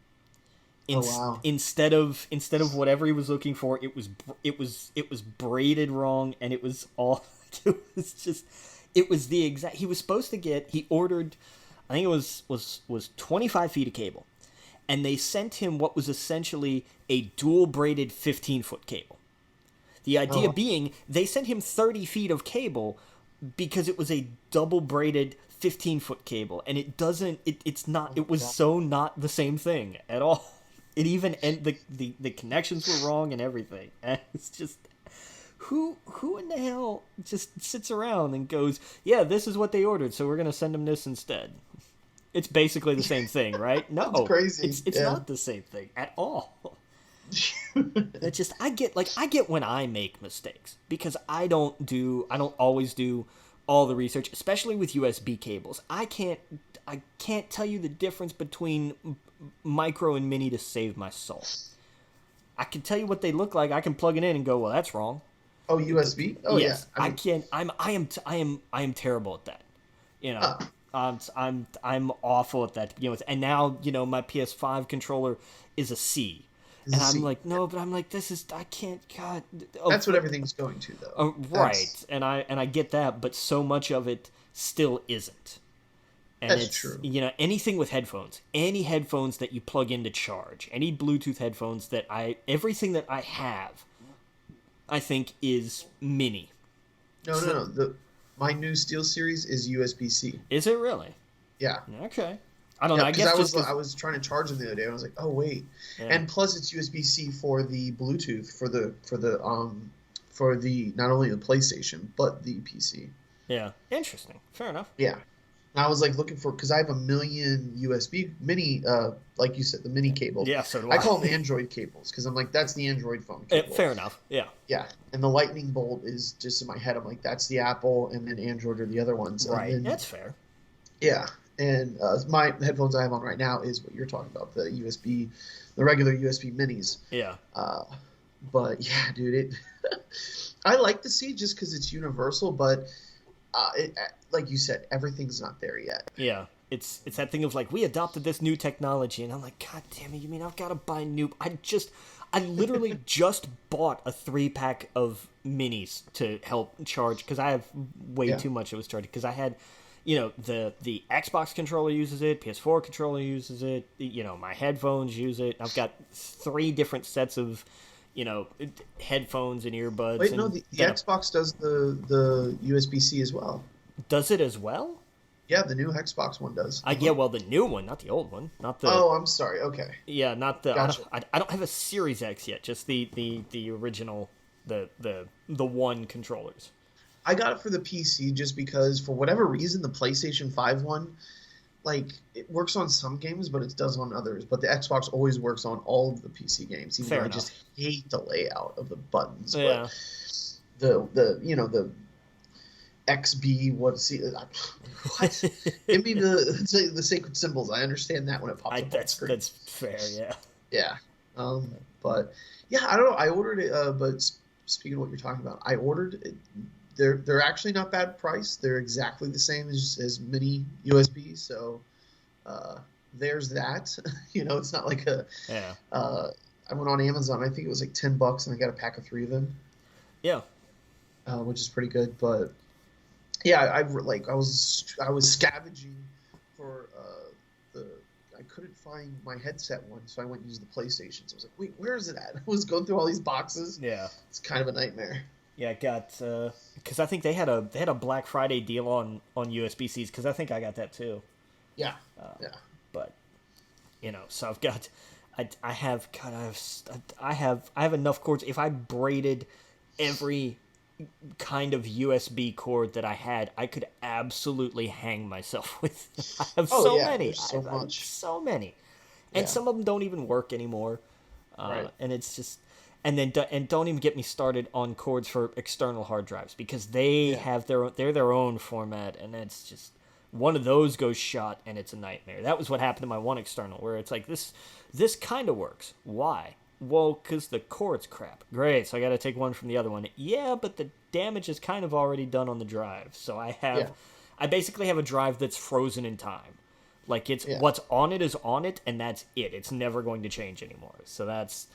Wow. Instead of whatever he was looking for, it was braided wrong, and it was the exact. He was supposed to get. He ordered, I think it was 25 feet of cable, and they sent him what was essentially a dual braided 15-foot cable. The idea being, they sent him 30 feet of cable because it was a double braided 15-foot cable, and it was so not the same thing at all. It even the connections were wrong and everything. And it's just who in the hell just sits around and goes, yeah, this is what they ordered, so we're gonna send them this instead. It's basically the same thing, right? No, that's crazy. It's not the same thing at all. It's just I get when I make mistakes because I don't always do all the research, especially with USB cables. I can't tell you the difference between micro and mini to save my soul. I can tell you what they look like. I can plug it in and go, well, that's wrong. Oh, USB? Oh, yes, yeah. I can't. I am terrible at that. I'm awful at that to begin with. And now, my PS5 controller is a C. And I'm like, no, but I'm like, I can't, God. Oh, that's what everything's going to, though. Right. And I get that, but so much of it still isn't. And That's it's, true. anything with headphones, any headphones that you plug in to charge, any Bluetooth headphones everything that I have, I think is mini. No, no, So, no. My new Steel Series is USB-C. is it really? Yeah. Okay. I don't Yeah, know. I because guess just I was trying to charge them the other day, and I was like, oh wait, yeah. and plus it's USB-C for the Bluetooth for the not only the PlayStation but the PC. Yeah. Interesting. Fair enough. Yeah, and I was like looking for because I have a million USB mini, like you said, the mini cables. Yeah, so do I I. call them Android cables because I'm like that's the Android phone cable. Fair enough. Yeah. Yeah, and the Lightning bolt is just in my head. I'm like that's the Apple, and then Android are the other ones. Right. And then, That's fair. yeah, and my headphones I have on right now is what you're talking about, the regular USB minis. Yeah. But yeah, dude, I like the C just because it's universal, but like you said, everything's not there yet. Yeah. It's that thing of like, we adopted this new technology, and I'm like, God damn it, you mean I've got to buy new... I literally just bought a 3-pack of minis to help charge, because I have way too much it was charging, because I had... the Xbox controller uses it, PS4 controller uses it, my headphones use it. I've got 3 different sets of, headphones and earbuds. Wait, and, no, the Xbox does the USB-C as well. Does it as well? Yeah, the new Xbox one does. Yeah, well, the new one, not the old one, not the. Oh, I'm sorry. Okay. Yeah, not the. Gotcha. I don't have a Series X yet. Just the original, the one controllers. I got it for the PC just because, for whatever reason, the PlayStation 5 one, like, it works on some games, but it does on others. But the Xbox always works on all of the PC games, even though I just hate the layout of the buttons. Yeah. But the XB, what? Give me the sacred symbols. I understand that when it pops up on screen. That's fair, yeah. Yeah. But yeah, I don't know. I ordered it. But speaking of what you're talking about, I ordered it. They're actually not bad price. They're exactly the same as mini USB. So there's that. It's not like a. Yeah. I went on Amazon. I think it was like $10, and I got a pack of 3 of them. Yeah. Which is pretty good, but yeah, I was scavenging for I couldn't find my headset one, so I went and used the PlayStation. So I was like, wait, where is it at? I was going through all these boxes. Yeah, it's kind of a nightmare. Yeah, I got because I think they had a Black Friday deal on USB-Cs, because I think I got that too. Yeah, But so I've got I have enough cords. If I braided every kind of USB cord that I had, I could absolutely hang myself with. I have many. So many. And some of them don't even work anymore. Right. And it's just, and don't even get me started on cords for external hard drives, because they have their own format, and it's just, one of those goes shot and it's a nightmare. That was what happened to my one external, where it's like, this kind of works. Why? Well, because the cord's crap. Great, so I got to take one from the other one. Yeah, but the damage is kind of already done on the drive. So I basically have a drive that's frozen in time. Like, what's on it is on it, and that's it. It's never going to change anymore. So that's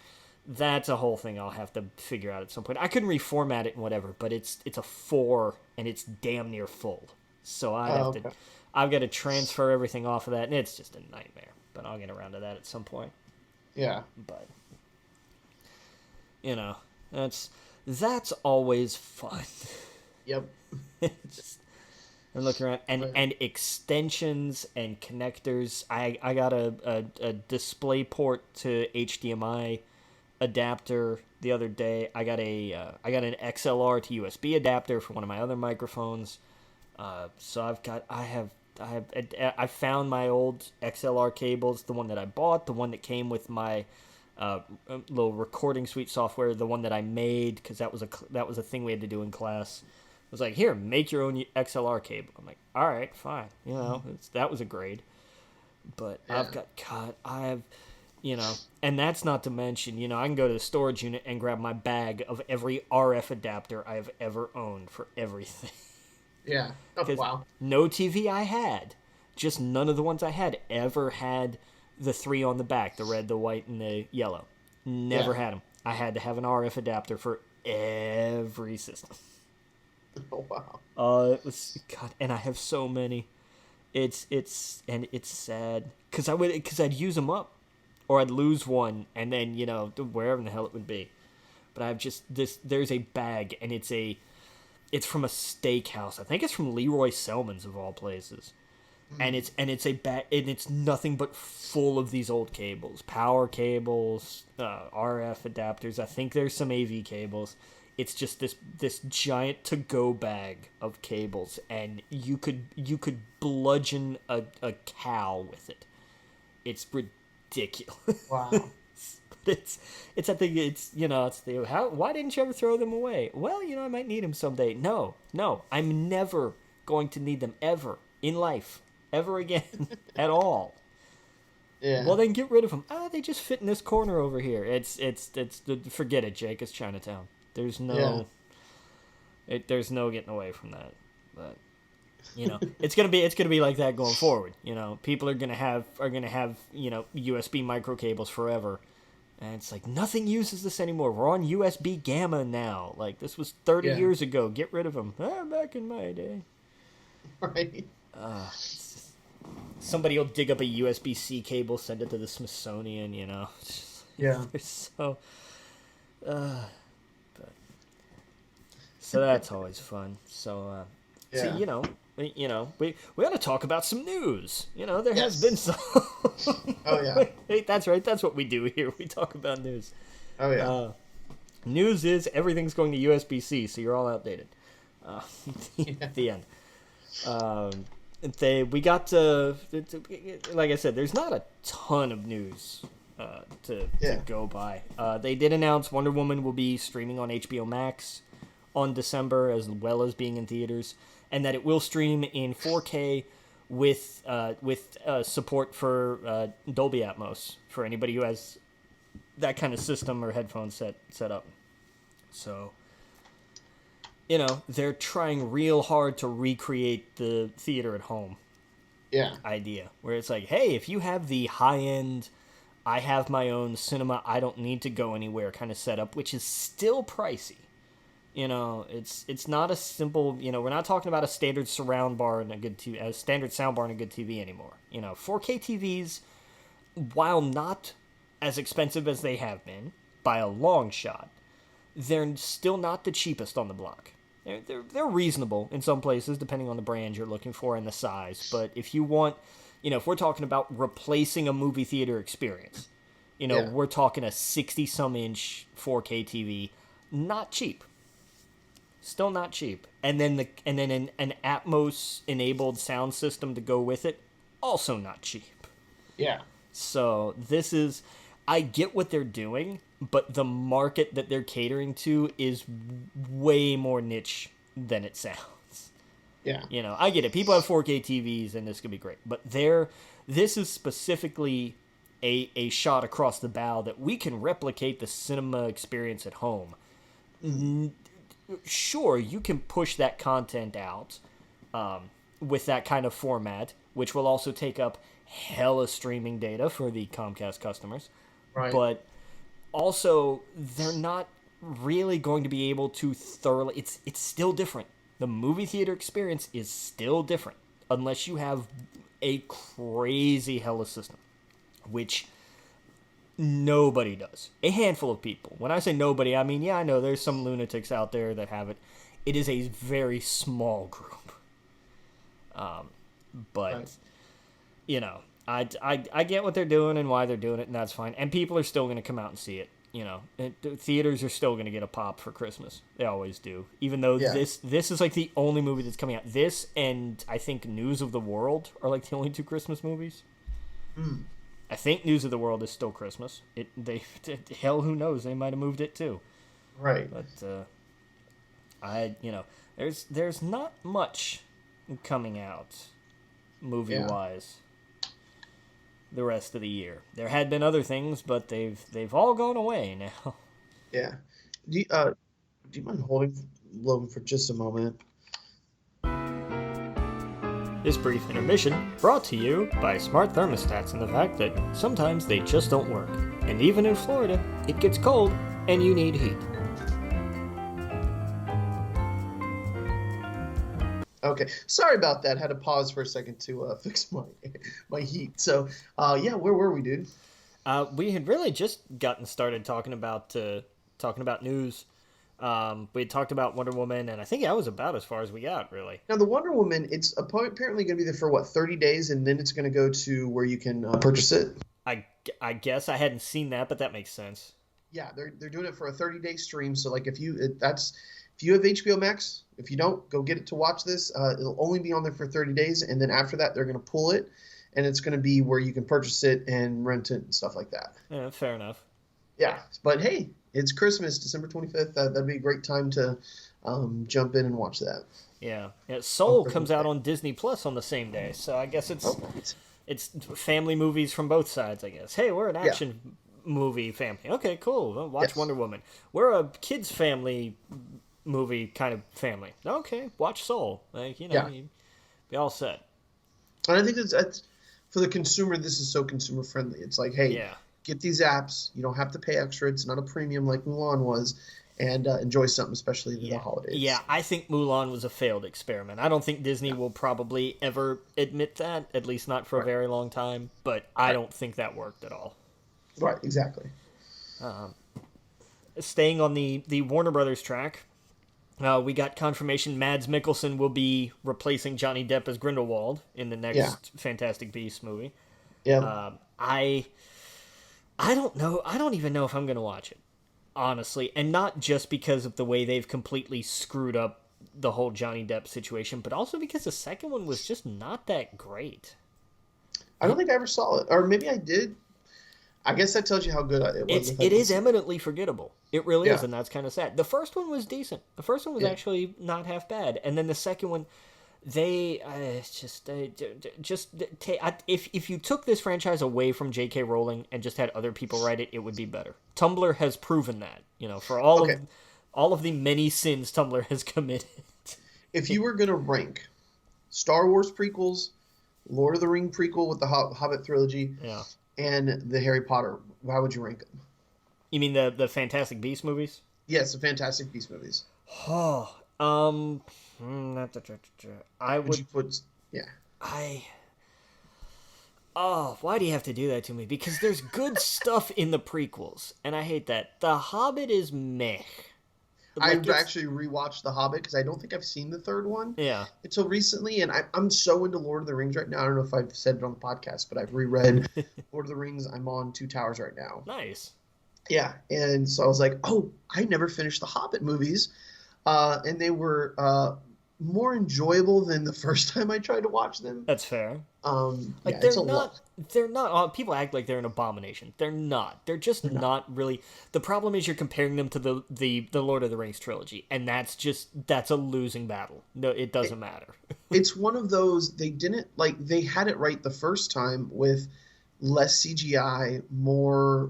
a whole thing I'll have to figure out at some point. I can reformat it and whatever, but it's a 4, and it's damn near full. So I've got to transfer everything off of that, and it's just a nightmare. But I'll get around to that at some point. Yeah. But that's always fun. Yep. And looking around and extensions and connectors. I got a display port to HDMI adapter the other day. I got an XLR to USB adapter for one of my other microphones. So I found my old XLR cables, the one that I bought, the one that came with my little recording suite software, the one that I made, because that was a thing we had to do in class. It was like, here, make your own XLR cable. I'm like, all right, fine. That was a grade. But and that's not to mention, I can go to the storage unit and grab my bag of every RF adapter I have ever owned for everything. Yeah. Oh, wow. No TV I had, just none of the ones I had ever had the 3 on the back, the red, the white, and the yellow. Never had them. I had to have an RF adapter for every system. Oh, wow. It was, God, and I have so many. It's sad because I'd use them up, or I'd lose one, and then wherever in the hell it would be. But I've just there's a bag, and it's from a steakhouse. I think it's from Leroy Selman's of all places. And it's a bag, and it's nothing but full of these old cables, power cables, RF adapters. I think there's some AV cables. It's just this giant to-go bag of cables, and you could bludgeon a cow with it. It's ridiculous. Wow. It's I think it's why didn't you ever throw them away? Well, I might need them someday. No, I'm never going to need them ever in life. Ever again at all. Yeah. Well, then get rid of them. They just fit in this corner over here. It's forget it, Jake. It's Chinatown. There's no there's no getting away from that. But it's gonna be like that going forward. People are gonna have USB micro cables forever, and it's like nothing uses this anymore. We're on USB gamma now. Like this was 30 years ago. Get rid of them. Back in my day. Right. Somebody will dig up a USB-C cable, send it to the Smithsonian, Yeah. So, so that's always fun. So, so we ought to talk about some news. There has been some. Oh yeah. Hey, that's right. That's what we do here. We talk about news. Oh yeah. News is everything's going to USB-C, so you're all outdated. The end. We got to, like I said, there's not a ton of news to go by. They did announce Wonder Woman will be streaming on HBO Max on December, as well as being in theaters, and that it will stream in 4K with support for Dolby Atmos for anybody who has that kind of system or headphones set up. So. They're trying real hard to recreate the theater at home idea. Where it's like, hey, if you have the high-end, I have my own cinema, I don't need to go anywhere kind of setup, which is still pricey. It's not a simple, we're not talking about a standard surround bar and a standard sound bar and a good TV anymore. 4K TVs, while not as expensive as they have been, by a long shot, they're still not the cheapest on the block. They're reasonable in some places, depending on the brand you're looking for and the size. But if you want, if we're talking about replacing a movie theater experience, we're talking a 60-some inch 4K TV, not cheap. Still not cheap. And then an Atmos enabled sound system to go with it, also not cheap. Yeah. So I get what they're doing, but the market that they're catering to is way more niche than it sounds. Yeah. I get it. People have 4K TVs, and this could be great. But this is specifically a shot across the bow that we can replicate the cinema experience at home. Sure, you can push that content out with that kind of format, which will also take up hella streaming data for the Comcast customers. Right. But also, they're not really going to be able to thoroughly... It's still different. The movie theater experience is still different unless you have a crazy hella system, which nobody does. A handful of people. When I say nobody, I mean, I know there's some lunatics out there that have it. It is a very small group. But, I get what they're doing and why they're doing it, and that's fine. And people are still going to come out and see it. Theaters are still going to get a pop for Christmas. They always do. Even though this is like the only movie that's coming out. This and I think News of the World are like the only two Christmas movies. I think News of the World is still Christmas. Hell, who knows? They might have moved it too. Right. But there's not much coming out movie-wise. The rest of the year. There had been other things, but they've all gone away now. Yeah. Do you mind holding Logan for just a moment? This brief intermission brought to you by smart thermostats and the fact that sometimes they just don't work. And even in Florida, it gets cold and you need heat. Okay. Sorry about that. Had to pause for a second to fix my heat. So, yeah, where were we, dude? We had really just gotten started talking about news. We had talked about Wonder Woman, and I think that was about as far as we got, really. Now, the Wonder Woman, it's apparently going to be there for, 30 days, and then it's going to go to where you can purchase it? I guess I hadn't seen that, but that makes sense. Yeah, they're doing it for a 30-day stream. So, like, if you have HBO Max, if you don't, go get it to watch this. It'll only be on there for 30 days, and then after that, they're going to pull it, and it's going to be where you can purchase it and rent it and stuff like that. Yeah, fair enough. Yeah, but hey, it's Christmas, December 25th. That'd be a great time to jump in and watch that. Yeah. Soul comes out on Disney Plus on the same day, so I guess it's family movies from both sides, I guess. Hey, we're an action movie family. Okay, cool. Well, watch Wonder Woman. We're a kids family movie kind of family. Okay, watch Soul. Like, you'd be all set. And I think that's for the consumer, this is so consumer friendly. It's like, hey, get these apps. You don't have to pay extra. It's not a premium like Mulan was. And enjoy something, especially in the holidays. Yeah, I think Mulan was a failed experiment. I don't think Disney will probably ever admit that, at least not for a very long time. But I don't think that worked at all. Right, exactly. Staying on the Warner Brothers track, we got confirmation Mads Mikkelsen will be replacing Johnny Depp as Grindelwald in the next Fantastic Beasts movie. Yeah. I don't know. I don't even know if I'm going to watch it, honestly. And not just because of the way they've completely screwed up the whole Johnny Depp situation, but also because the second one was just not that great. I don't think I ever saw it. Or maybe I did. I guess that tells you how good it was. It is eminently forgettable. It really is, and that's kind of sad. The first one was decent. The first one was actually not half bad. And then the second one, if you took this franchise away from J.K. Rowling and just had other people write it, it would be better. Tumblr has proven that, for all of the many sins Tumblr has committed. If you were going to rank Star Wars prequels, Lord of the Ring prequel with the Hobbit trilogy, and the Harry Potter, how would you rank them? You mean the Fantastic Beasts movies? Yes, the Fantastic Beasts movies. Oh, I would put, why do you have to do that to me? Because there's good stuff in the prequels, and I hate that. The Hobbit is meh. I actually rewatched The Hobbit because I don't think I've seen the third one until recently, and I'm so into Lord of the Rings right now. I don't know if I've said it on the podcast, but I've reread Lord of the Rings. I'm on Two Towers right now. Nice. Yeah, and so I was like, oh, I never finished the Hobbit movies, and they were more enjoyable than the first time I tried to watch them. That's fair. They're not. People act like they're an abomination. They're not. They're just not really. The problem is you're comparing them to the Lord of the Rings trilogy, and that's a losing battle. No, it doesn't matter. It's one of those they had it right the first time with less CGI, more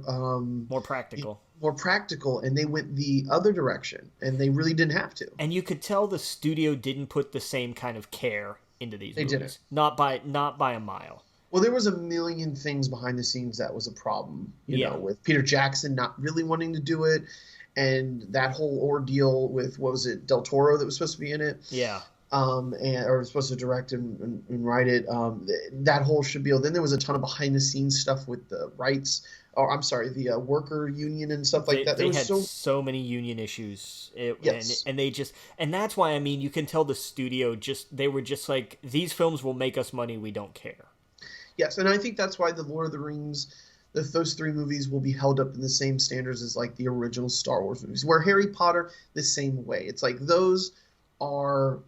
practical. More practical, and they went the other direction, and they really didn't have to. And you could tell the studio didn't put the same kind of care into these movies. Didn't. Not by a mile. Well, there was a million things behind the scenes that was a problem, you know, with Peter Jackson not really wanting to do it, and that whole ordeal with, what was it, Del Toro that was supposed to be in it? Yeah. Or was supposed to direct and write it. That whole spiel. Then there was a ton of behind the scenes stuff with the rights. Or I'm sorry, the worker union and stuff like that. They had so many union issues. And that's why, I mean, you can tell the studio they were just like, these films will make us money, we don't care. Yes, and I think that's why the Lord of the Rings, those three movies will be held up in the same standards as like the original Star Wars movies. Where Harry Potter, the same way. It's like those will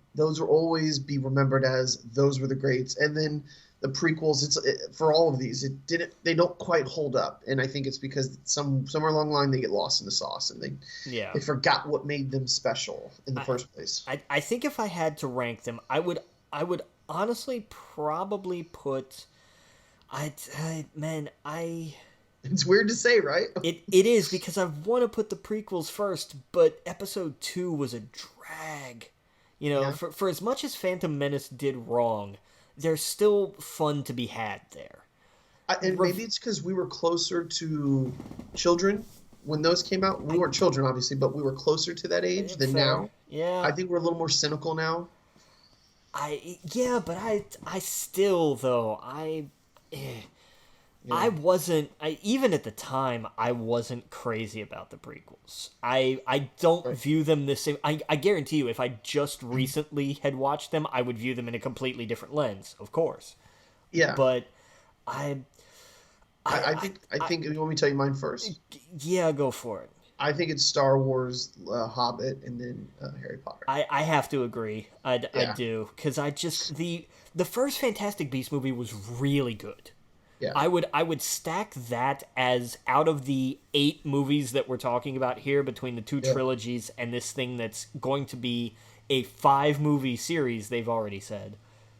always be remembered as those were the greats. And then the prequels, for all of these, they don't quite hold up, and I think it's because somewhere along the line they get lost in the sauce, and they forgot what made them special in the first place. I think if I had to rank them, I would honestly probably put, It's weird to say, right? It is, because I want to put the prequels first, but Episode 2 was a drag. For as much as Phantom Menace did wrong, there's still fun to be had there. And maybe it's because we were closer to children when those came out. We weren't children, obviously, but we were closer to that age than now. Yeah. I think we're a little more cynical now. but I still though I wasn't. Even at the time, I wasn't crazy about the prequels. I don't view them the same. I guarantee you, if I just recently had watched them, I would view them in a completely different lens, of course. Yeah. But I think. You want me to tell you mine first? Yeah, go for it. I think it's Star Wars, Hobbit, and then Harry Potter. I have to agree. I do, because I just the first Fantastic Beasts movie was really good. Yeah. I would stack that as, out of the 8 movies that we're talking about here, between the 2 trilogies and this thing that's going to be a 5-movie series, they've already said.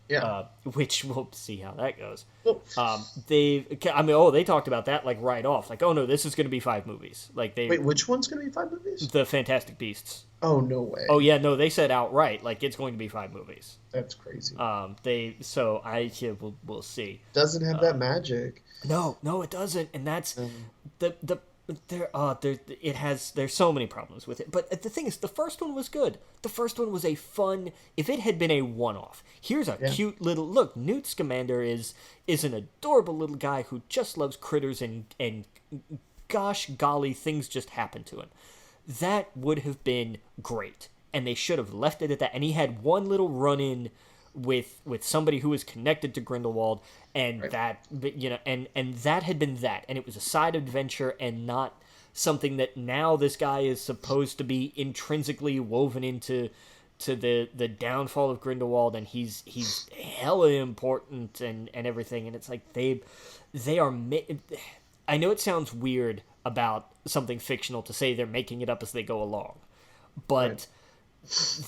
Yeah. Which we'll see how that goes. Well, they talked about that like right off. Like, oh no, this is going to be 5 movies. Like wait, which one's going to be 5 movies? The Fantastic Beasts. Oh, no way. Oh yeah, no, they said outright like it's going to be 5 movies. That's crazy. We'll see. Doesn't have that magic. No, it doesn't, and that's there's so many problems with it. But the thing is, the first one was good. The first one was a fun. If it had been a one-off, here's a cute little look. Newt Scamander is an adorable little guy who just loves critters and gosh golly, things just happen to him. That would have been great, and they should have left it at that. And he had one little run-in with somebody who was connected to Grindelwald, and that, and that had been that, and it was a side adventure and not something that now this guy is supposed to be intrinsically woven into the downfall of Grindelwald, and he's hella important and everything, and it's like they are. I know it sounds weird about something fictional to say they're making it up as they go along, but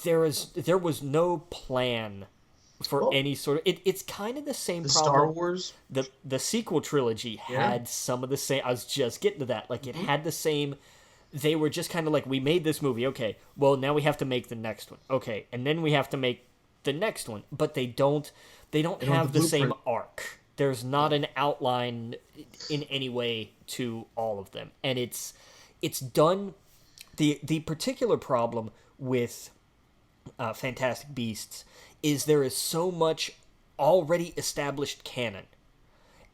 there was no plan for any sort of. It's kind of the same problem. Star Wars, the sequel trilogy had some of the same. I was just getting to that. Like, it had the same. They were just kind of like, we made this movie, okay, well now we have to make the next one, okay, and then we have to make the next one, but they don't have the same arc. There's not an outline in any way to all of them, and it's done. The particular problem with Fantastic Beasts is there is so much already established canon,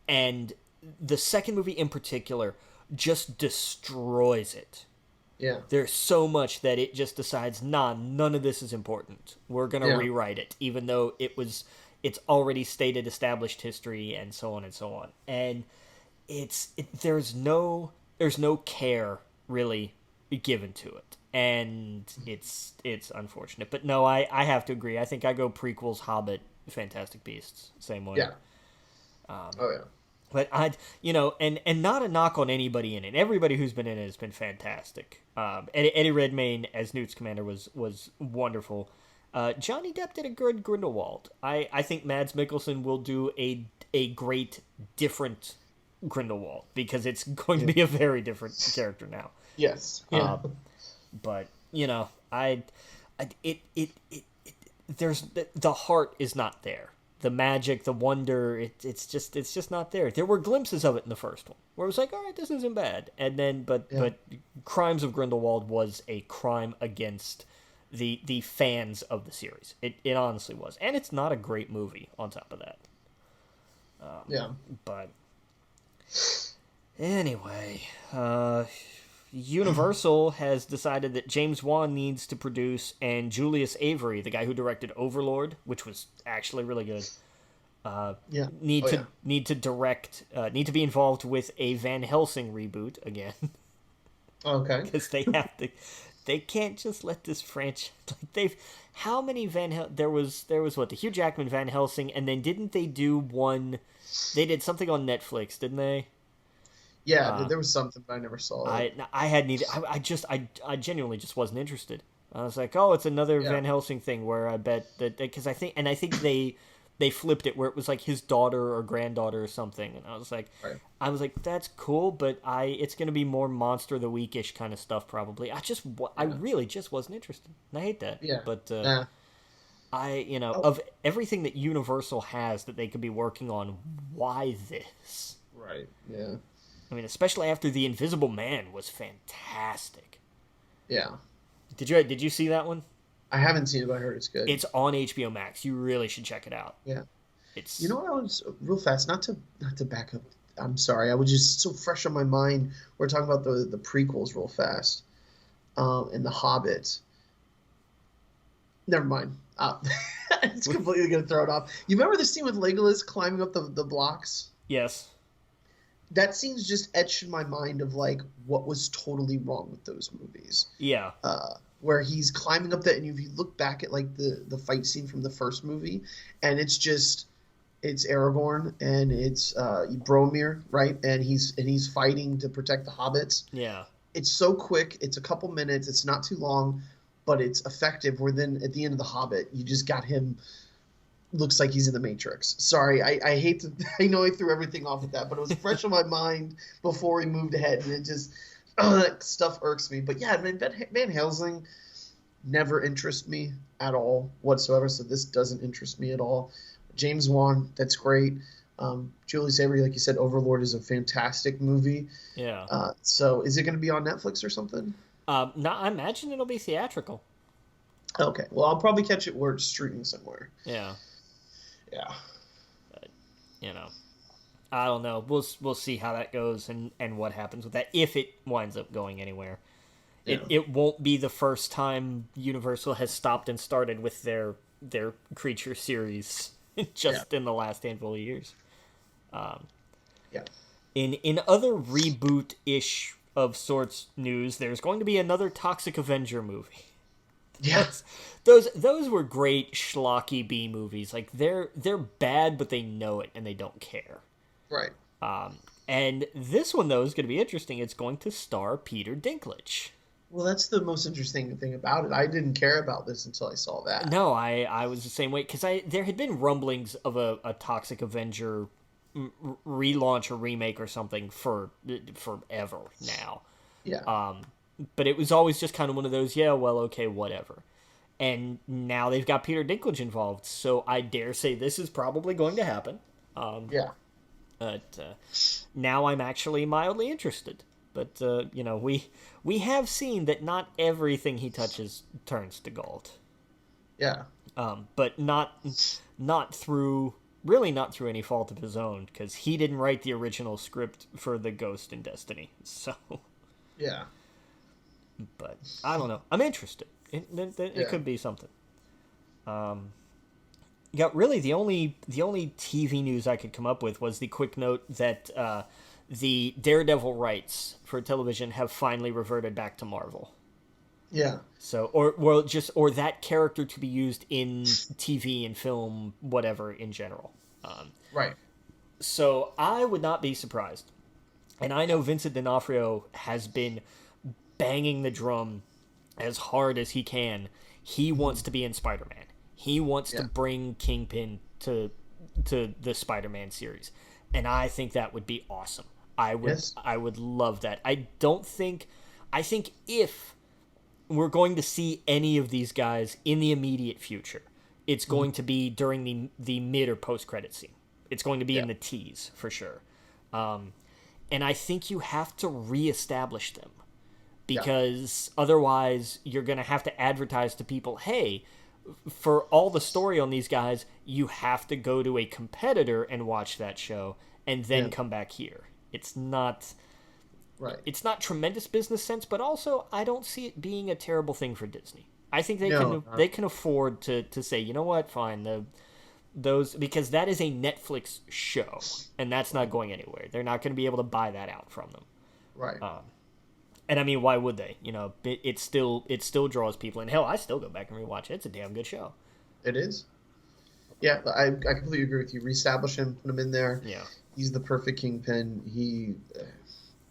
and the second movie in particular just destroys it. Yeah. There's so much that it just decides, none of this is important. We're going to rewrite it, even though it's already stated established history and so on and so on. And there's no care really given to it. And it's unfortunate. But no, I have to agree. I think I go prequels, Hobbit, Fantastic Beasts, same way. Yeah. But and not a knock on anybody in it. Everybody who's been in it has been fantastic. Eddie Redmayne as Newt Scamander was wonderful. Johnny Depp did a good Grindelwald. I think Mads Mikkelsen will do a great different Grindelwald, because it's going to be a very different character now. Yes. Yeah. But there's the heart is not there. The magic, the wonder, it's just not there. There were glimpses of it in the first one, where it was like, all right, this isn't bad. And then, but Crimes of Grindelwald was a crime against the fans of the series. It honestly was, and it's not a great movie on top of that. But anyway, Universal has decided that James Wan needs to produce, and Julius Avery, the guy who directed Overlord, which was actually really good, need to direct, need to be involved with a Van Helsing reboot again. Okay. Because they can't just let this franchise, how many there was what, the Hugh Jackman Van Helsing, and then didn't they do one, they did something on Netflix, didn't they? Yeah, there was something, but I never saw it. I genuinely just wasn't interested. I was like, oh, it's another Van Helsing thing where I bet that, because I think they flipped it where it was like his daughter or granddaughter or something, and I was like, that's cool, but it's going to be more Monster of the Week-ish kind of stuff probably. I really just wasn't interested. And I hate that. Yeah. But of everything that Universal has that they could be working on, why this? Right. Yeah. I mean, especially after The Invisible Man was fantastic. Yeah. Did you see that one? I haven't seen it, but I heard it's good. It's on HBO Max. You really should check it out. Yeah. It's You know what I was real fast, not to back up. I'm sorry. I was just so fresh on my mind. We're talking about the prequels real fast. And The Hobbit. Never mind. It's completely going to throw it off. You remember the scene with Legolas climbing up the blocks? Yes. That scene's just etched in my mind of like what was totally wrong with those movies. Yeah. Where he's climbing up that, and if you look back at like the fight scene from the first movie, and it's Aragorn and it's Boromir, right? And he's fighting to protect the hobbits. Yeah. It's so quick. It's a couple minutes. It's not too long, but it's effective. Where then at the end of The Hobbit, you just got him. Looks like he's in the Matrix. Sorry, I hate to. I know I threw everything off with that, but it was fresh on my mind before we moved ahead, and it just that stuff irks me. But yeah, man, Van Helsing never interests me at all whatsoever. So this doesn't interest me at all. James Wan, that's great. Julie Savory, like you said, Overlord is a fantastic movie. Yeah. So is it going to be on Netflix or something? No, I imagine it'll be theatrical. Okay. Well, I'll probably catch it where it's streaming somewhere. Yeah. Yeah. But, I don't know. We'll see how that goes and what happens with that, if it winds up going anywhere. Yeah. It won't be the first time Universal has stopped and started with their creature series just in the last handful of years. Yeah. In other reboot-ish of sorts news, there's going to be another Toxic Avenger movie. Yes. Those were great schlocky B movies. Like they're bad, but they know it and they don't care. Right. And this one though is going to be interesting. It's going to star Peter Dinklage. Well, that's the most interesting thing about it. I didn't care about this until I saw that. No, I was the same way because there had been rumblings of a Toxic Avenger relaunch or remake or something for forever now. Yeah. But it was always just kind of one of those, yeah, well, okay, whatever. And now they've got Peter Dinklage involved, so I dare say this is probably going to happen. Yeah. But now I'm actually mildly interested. But, we have seen that not everything he touches turns to gold. Yeah. But not through any fault of his own, because he didn't write the original script for The Ghost in Destiny. So. Yeah. But I don't know. I'm interested. It could be something. Yeah, really, the only TV news I could come up with was the quick note that the Daredevil rights for television have finally reverted back to Marvel. Yeah. So, or that character to be used in TV and film, whatever in general. Right. So I would not be surprised, and I know Vincent D'Onofrio has been banging the drum as hard as he can. He wants to be in Spider-Man. He wants to bring Kingpin to the Spider-Man series, and I think that would be awesome. I would love that. I think if we're going to see any of these guys in the immediate future, it's going to be during the mid or post-credit scene. It's going to be in the tease for sure. And I think you have to reestablish them. Because otherwise you're going to have to advertise to people, hey, for all the story on these guys, you have to go to a competitor and watch that show and then come back here. It's not It's not tremendous business sense, but also I don't see it being a terrible thing for Disney. I think they can afford to say, you know what, fine, those, because that is a Netflix show and that's not going anywhere. They're not going to be able to buy that out from them. Right. And I mean, why would they? It still draws people in. Hell, I still go back and rewatch it. It's a damn good show. It is. Yeah, I completely agree with you. Reestablish him, put him in there. Yeah, he's the perfect Kingpin.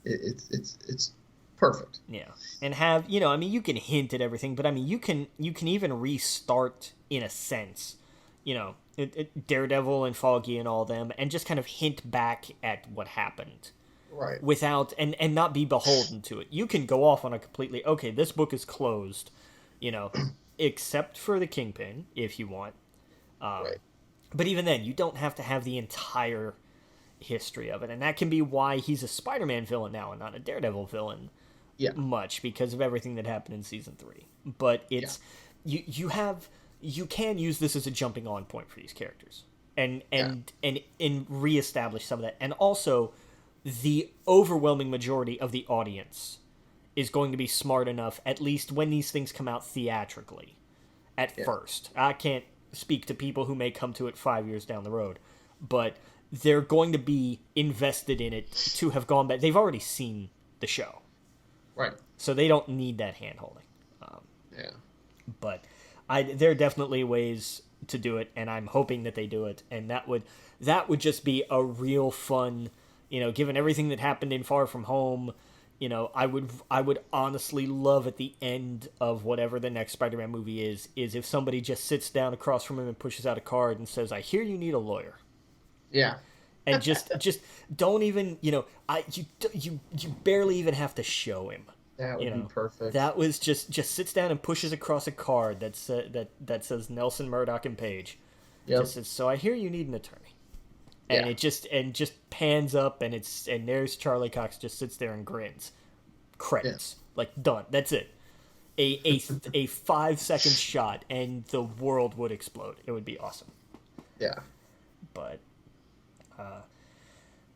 It's perfect. Yeah, and have you can hint at everything, but I mean, you can even restart in a sense. Daredevil and Foggy and all them, and just kind of hint back at what happened. Right. Without and not be beholden to it. You can go off on a completely, okay, this book is closed, except for the Kingpin, if you want. Right. But even then, you don't have to have the entire history of it. And that can be why he's a Spider-Man villain now and not a Daredevil villain much, because of everything that happened in season 3. But you can use this as a jumping on point for these characters, and reestablish some of that, and also the overwhelming majority of the audience is going to be smart enough, at least when these things come out theatrically, at first. I can't speak to people who may come to it 5 years down the road, but they're going to be invested in it to have gone back. They've already seen the show. Right. So they don't need that hand-holding. But there are definitely ways to do it, and I'm hoping that they do it, and that would just be a real fun, given everything that happened in Far From Home, I would honestly love at the end of whatever the next Spider-Man movie is if somebody just sits down across from him and pushes out a card and says, "I hear you need a lawyer." Yeah. And just don't even, you barely even have to show him. That would be perfect. That was just sits down and pushes across a card that says Nelson, Murdoch, and Page. Yep. Just says, "So I hear you need an attorney." And it just pans up, and there's Charlie Cox just sits there and grins. Credits. Done. That's it. A 5-second shot, and the world would explode. It would be awesome. Yeah. But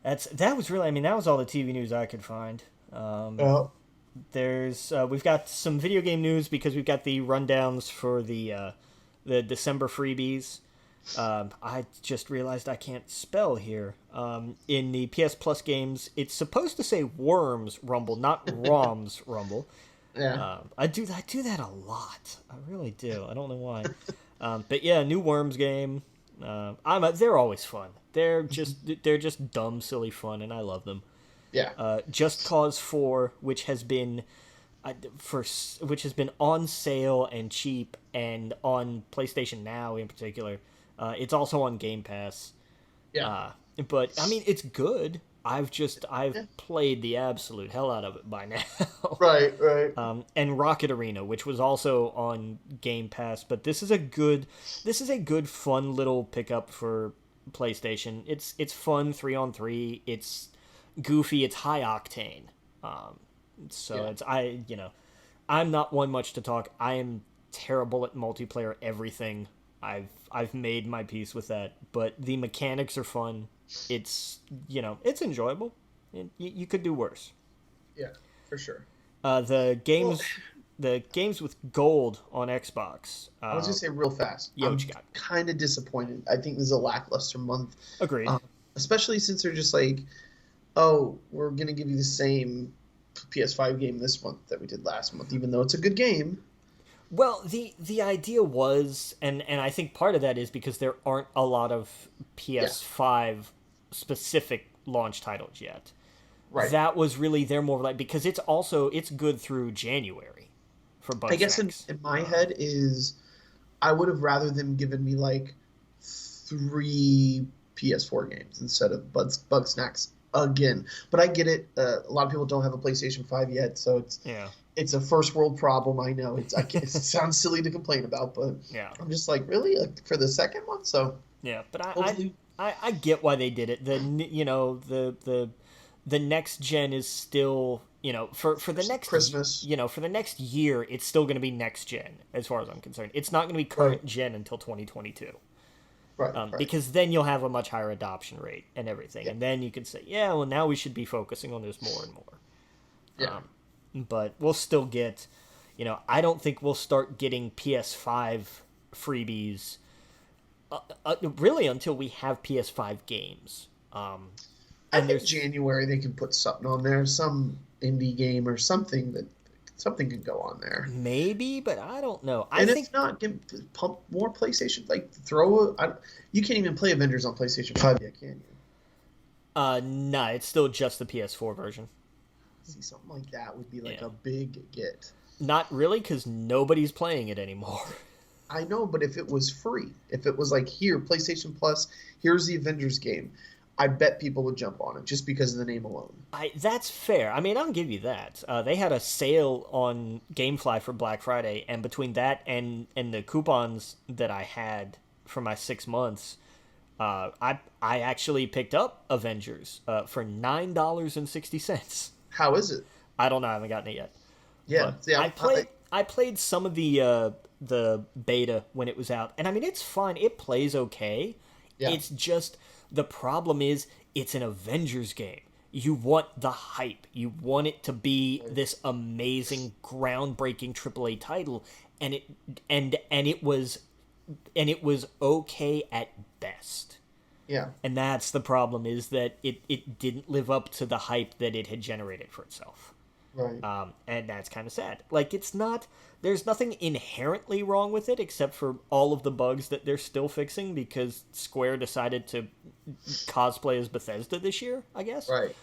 that was all the TV news I could find. We've got some video game news because we've got the rundowns for the December freebies. I just realized I can't spell here. In the PS Plus games, it's supposed to say Worms Rumble, not ROMs Rumble. Yeah. I do that a lot. I really do. I don't know why. But yeah, new Worms game. They're always fun. They're just dumb, silly fun, and I love them. Yeah. Just Cause 4, which has been on sale and cheap, and on PlayStation Now in particular. It's also on Game Pass. Yeah. But it's good. I've played the absolute hell out of it by now. Right. And Rocket Arena, which was also on Game Pass, but this is a good fun little pickup for PlayStation. It's fun 3-on-3. It's goofy. It's high octane. I'm not one much to talk. I am terrible at multiplayer everything. I've made my peace with that, but the mechanics are fun. It's enjoyable. You could do worse. Yeah, for sure. The games with gold on Xbox. I was gonna say real fast. I'm kind of disappointed. I think this is a lackluster month. Agreed. Especially since they're just like, oh, we're gonna give you the same PS5 game this month that we did last month, even though it's a good game. Well, the idea was, and I think part of that is because there aren't a lot of PS5 specific launch titles yet. Right. That was really their more like, because it's good through January for Bugsnax. I guess in my head is I would have rather them given me like 3 PS4 games instead of Bugsnax again. But I get it. A lot of people don't have a PlayStation 5 yet, so it's a first world problem. I know it sounds silly to complain about, but I'm just like, really, for the second one. So but I get why they did it. The next gen is still for the next Christmas. For the next year, it's still going to be next gen as far as I'm concerned. It's not going to be current gen until 2022. Right. Because then you'll have a much higher adoption rate and everything, and then you can say, now we should be focusing on this more and more. But we'll still get, I don't think we'll start getting PS5 freebies really until we have PS5 games. I think January they can put something on there, some indie game or something can go on there. Maybe, but I don't know. If not, pump more PlayStation. You can't even play Avengers on PlayStation 5 yet, can you? No, it's still just the PS4 version. See, something like that would be a big get. Not really, because nobody's playing it anymore. I know, but if it was free, if it was like, here, PlayStation Plus, here's the Avengers game, I bet people would jump on it just because of the name alone. That's fair. I'll give you that. They had a sale on GameFly for Black Friday, and between that and the coupons that I had for my 6 months, I actually picked up Avengers for $9.60. How is it? I don't know. I haven't gotten it yet. Yeah. I played some of the the beta when it was out, and I mean it's fine. It plays okay. Yeah. It's just the problem is it's an Avengers game. You want the hype. You want it to be this amazing, groundbreaking AAA title, and it was okay at best. Yeah. And that's the problem, is that it didn't live up to the hype that it had generated for itself. Right. And that's kind of sad. Like, there's nothing inherently wrong with it except for all of the bugs that they're still fixing because Square decided to cosplay as Bethesda this year, I guess. Right.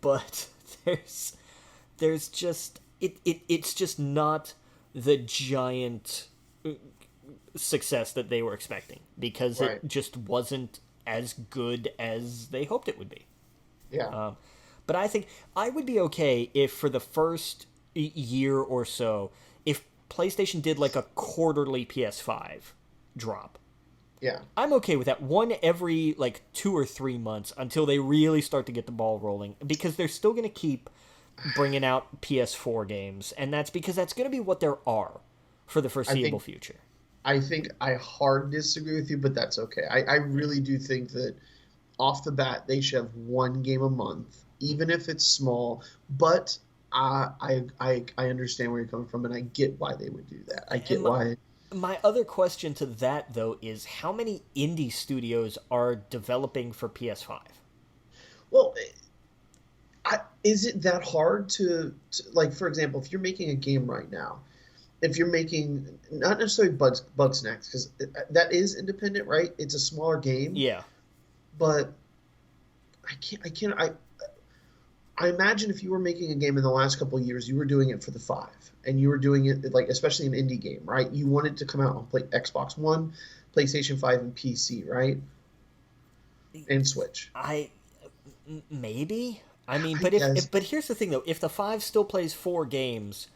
But there's just, it's just not the giant success that they were expecting because Right. it just wasn't as good as they hoped it would be. Yeah. But I think I would be okay if for the first year or so, if PlayStation did like a quarterly PS5 drop. Yeah. I'm okay with that. One every like 2 or 3 months until they really start to get the ball rolling, because they're still going to keep bringing out PS4 games, and that's because that's going to be what there are for the foreseeable future. I think I hard disagree with you, but that's okay. I really do think that off the bat they should have one game a month, even if it's small. But I understand where you're coming from, and I get why they would do that. I get why. My other question to that, though, is how many indie studios are developing for PS5? Well, is it that hard to like, for example, if you're making a game right now, if you're making not necessarily Bugsnax, because that is independent, right? It's a smaller game. Yeah. But I imagine if you were making a game in the last couple of years, you were doing it for the 5, and you were doing it like, especially an indie game, right? You wanted to come out on Xbox One, PlayStation 5, and PC, right? And Switch. Maybe. I mean, but here's the thing though: if the 5 still plays 4 games,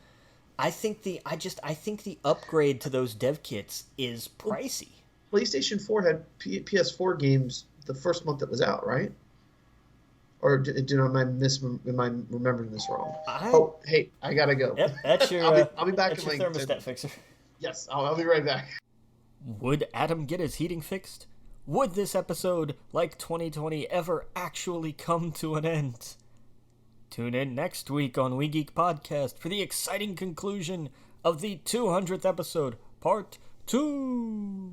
I think the upgrade to those dev kits is pricey. PlayStation 4 had PS4 games the first month it was out, right? Or am I remembering this wrong? Hey, I gotta go. Yep, that's your. I'll be back that's in your like thermostat fixer. Yes, I'll be right back. Would Adam get his heating fixed? Would this episode, like 2020, ever actually come to an end? Tune in next week on We Geek Podcast for the exciting conclusion of the 200th episode, Part 2.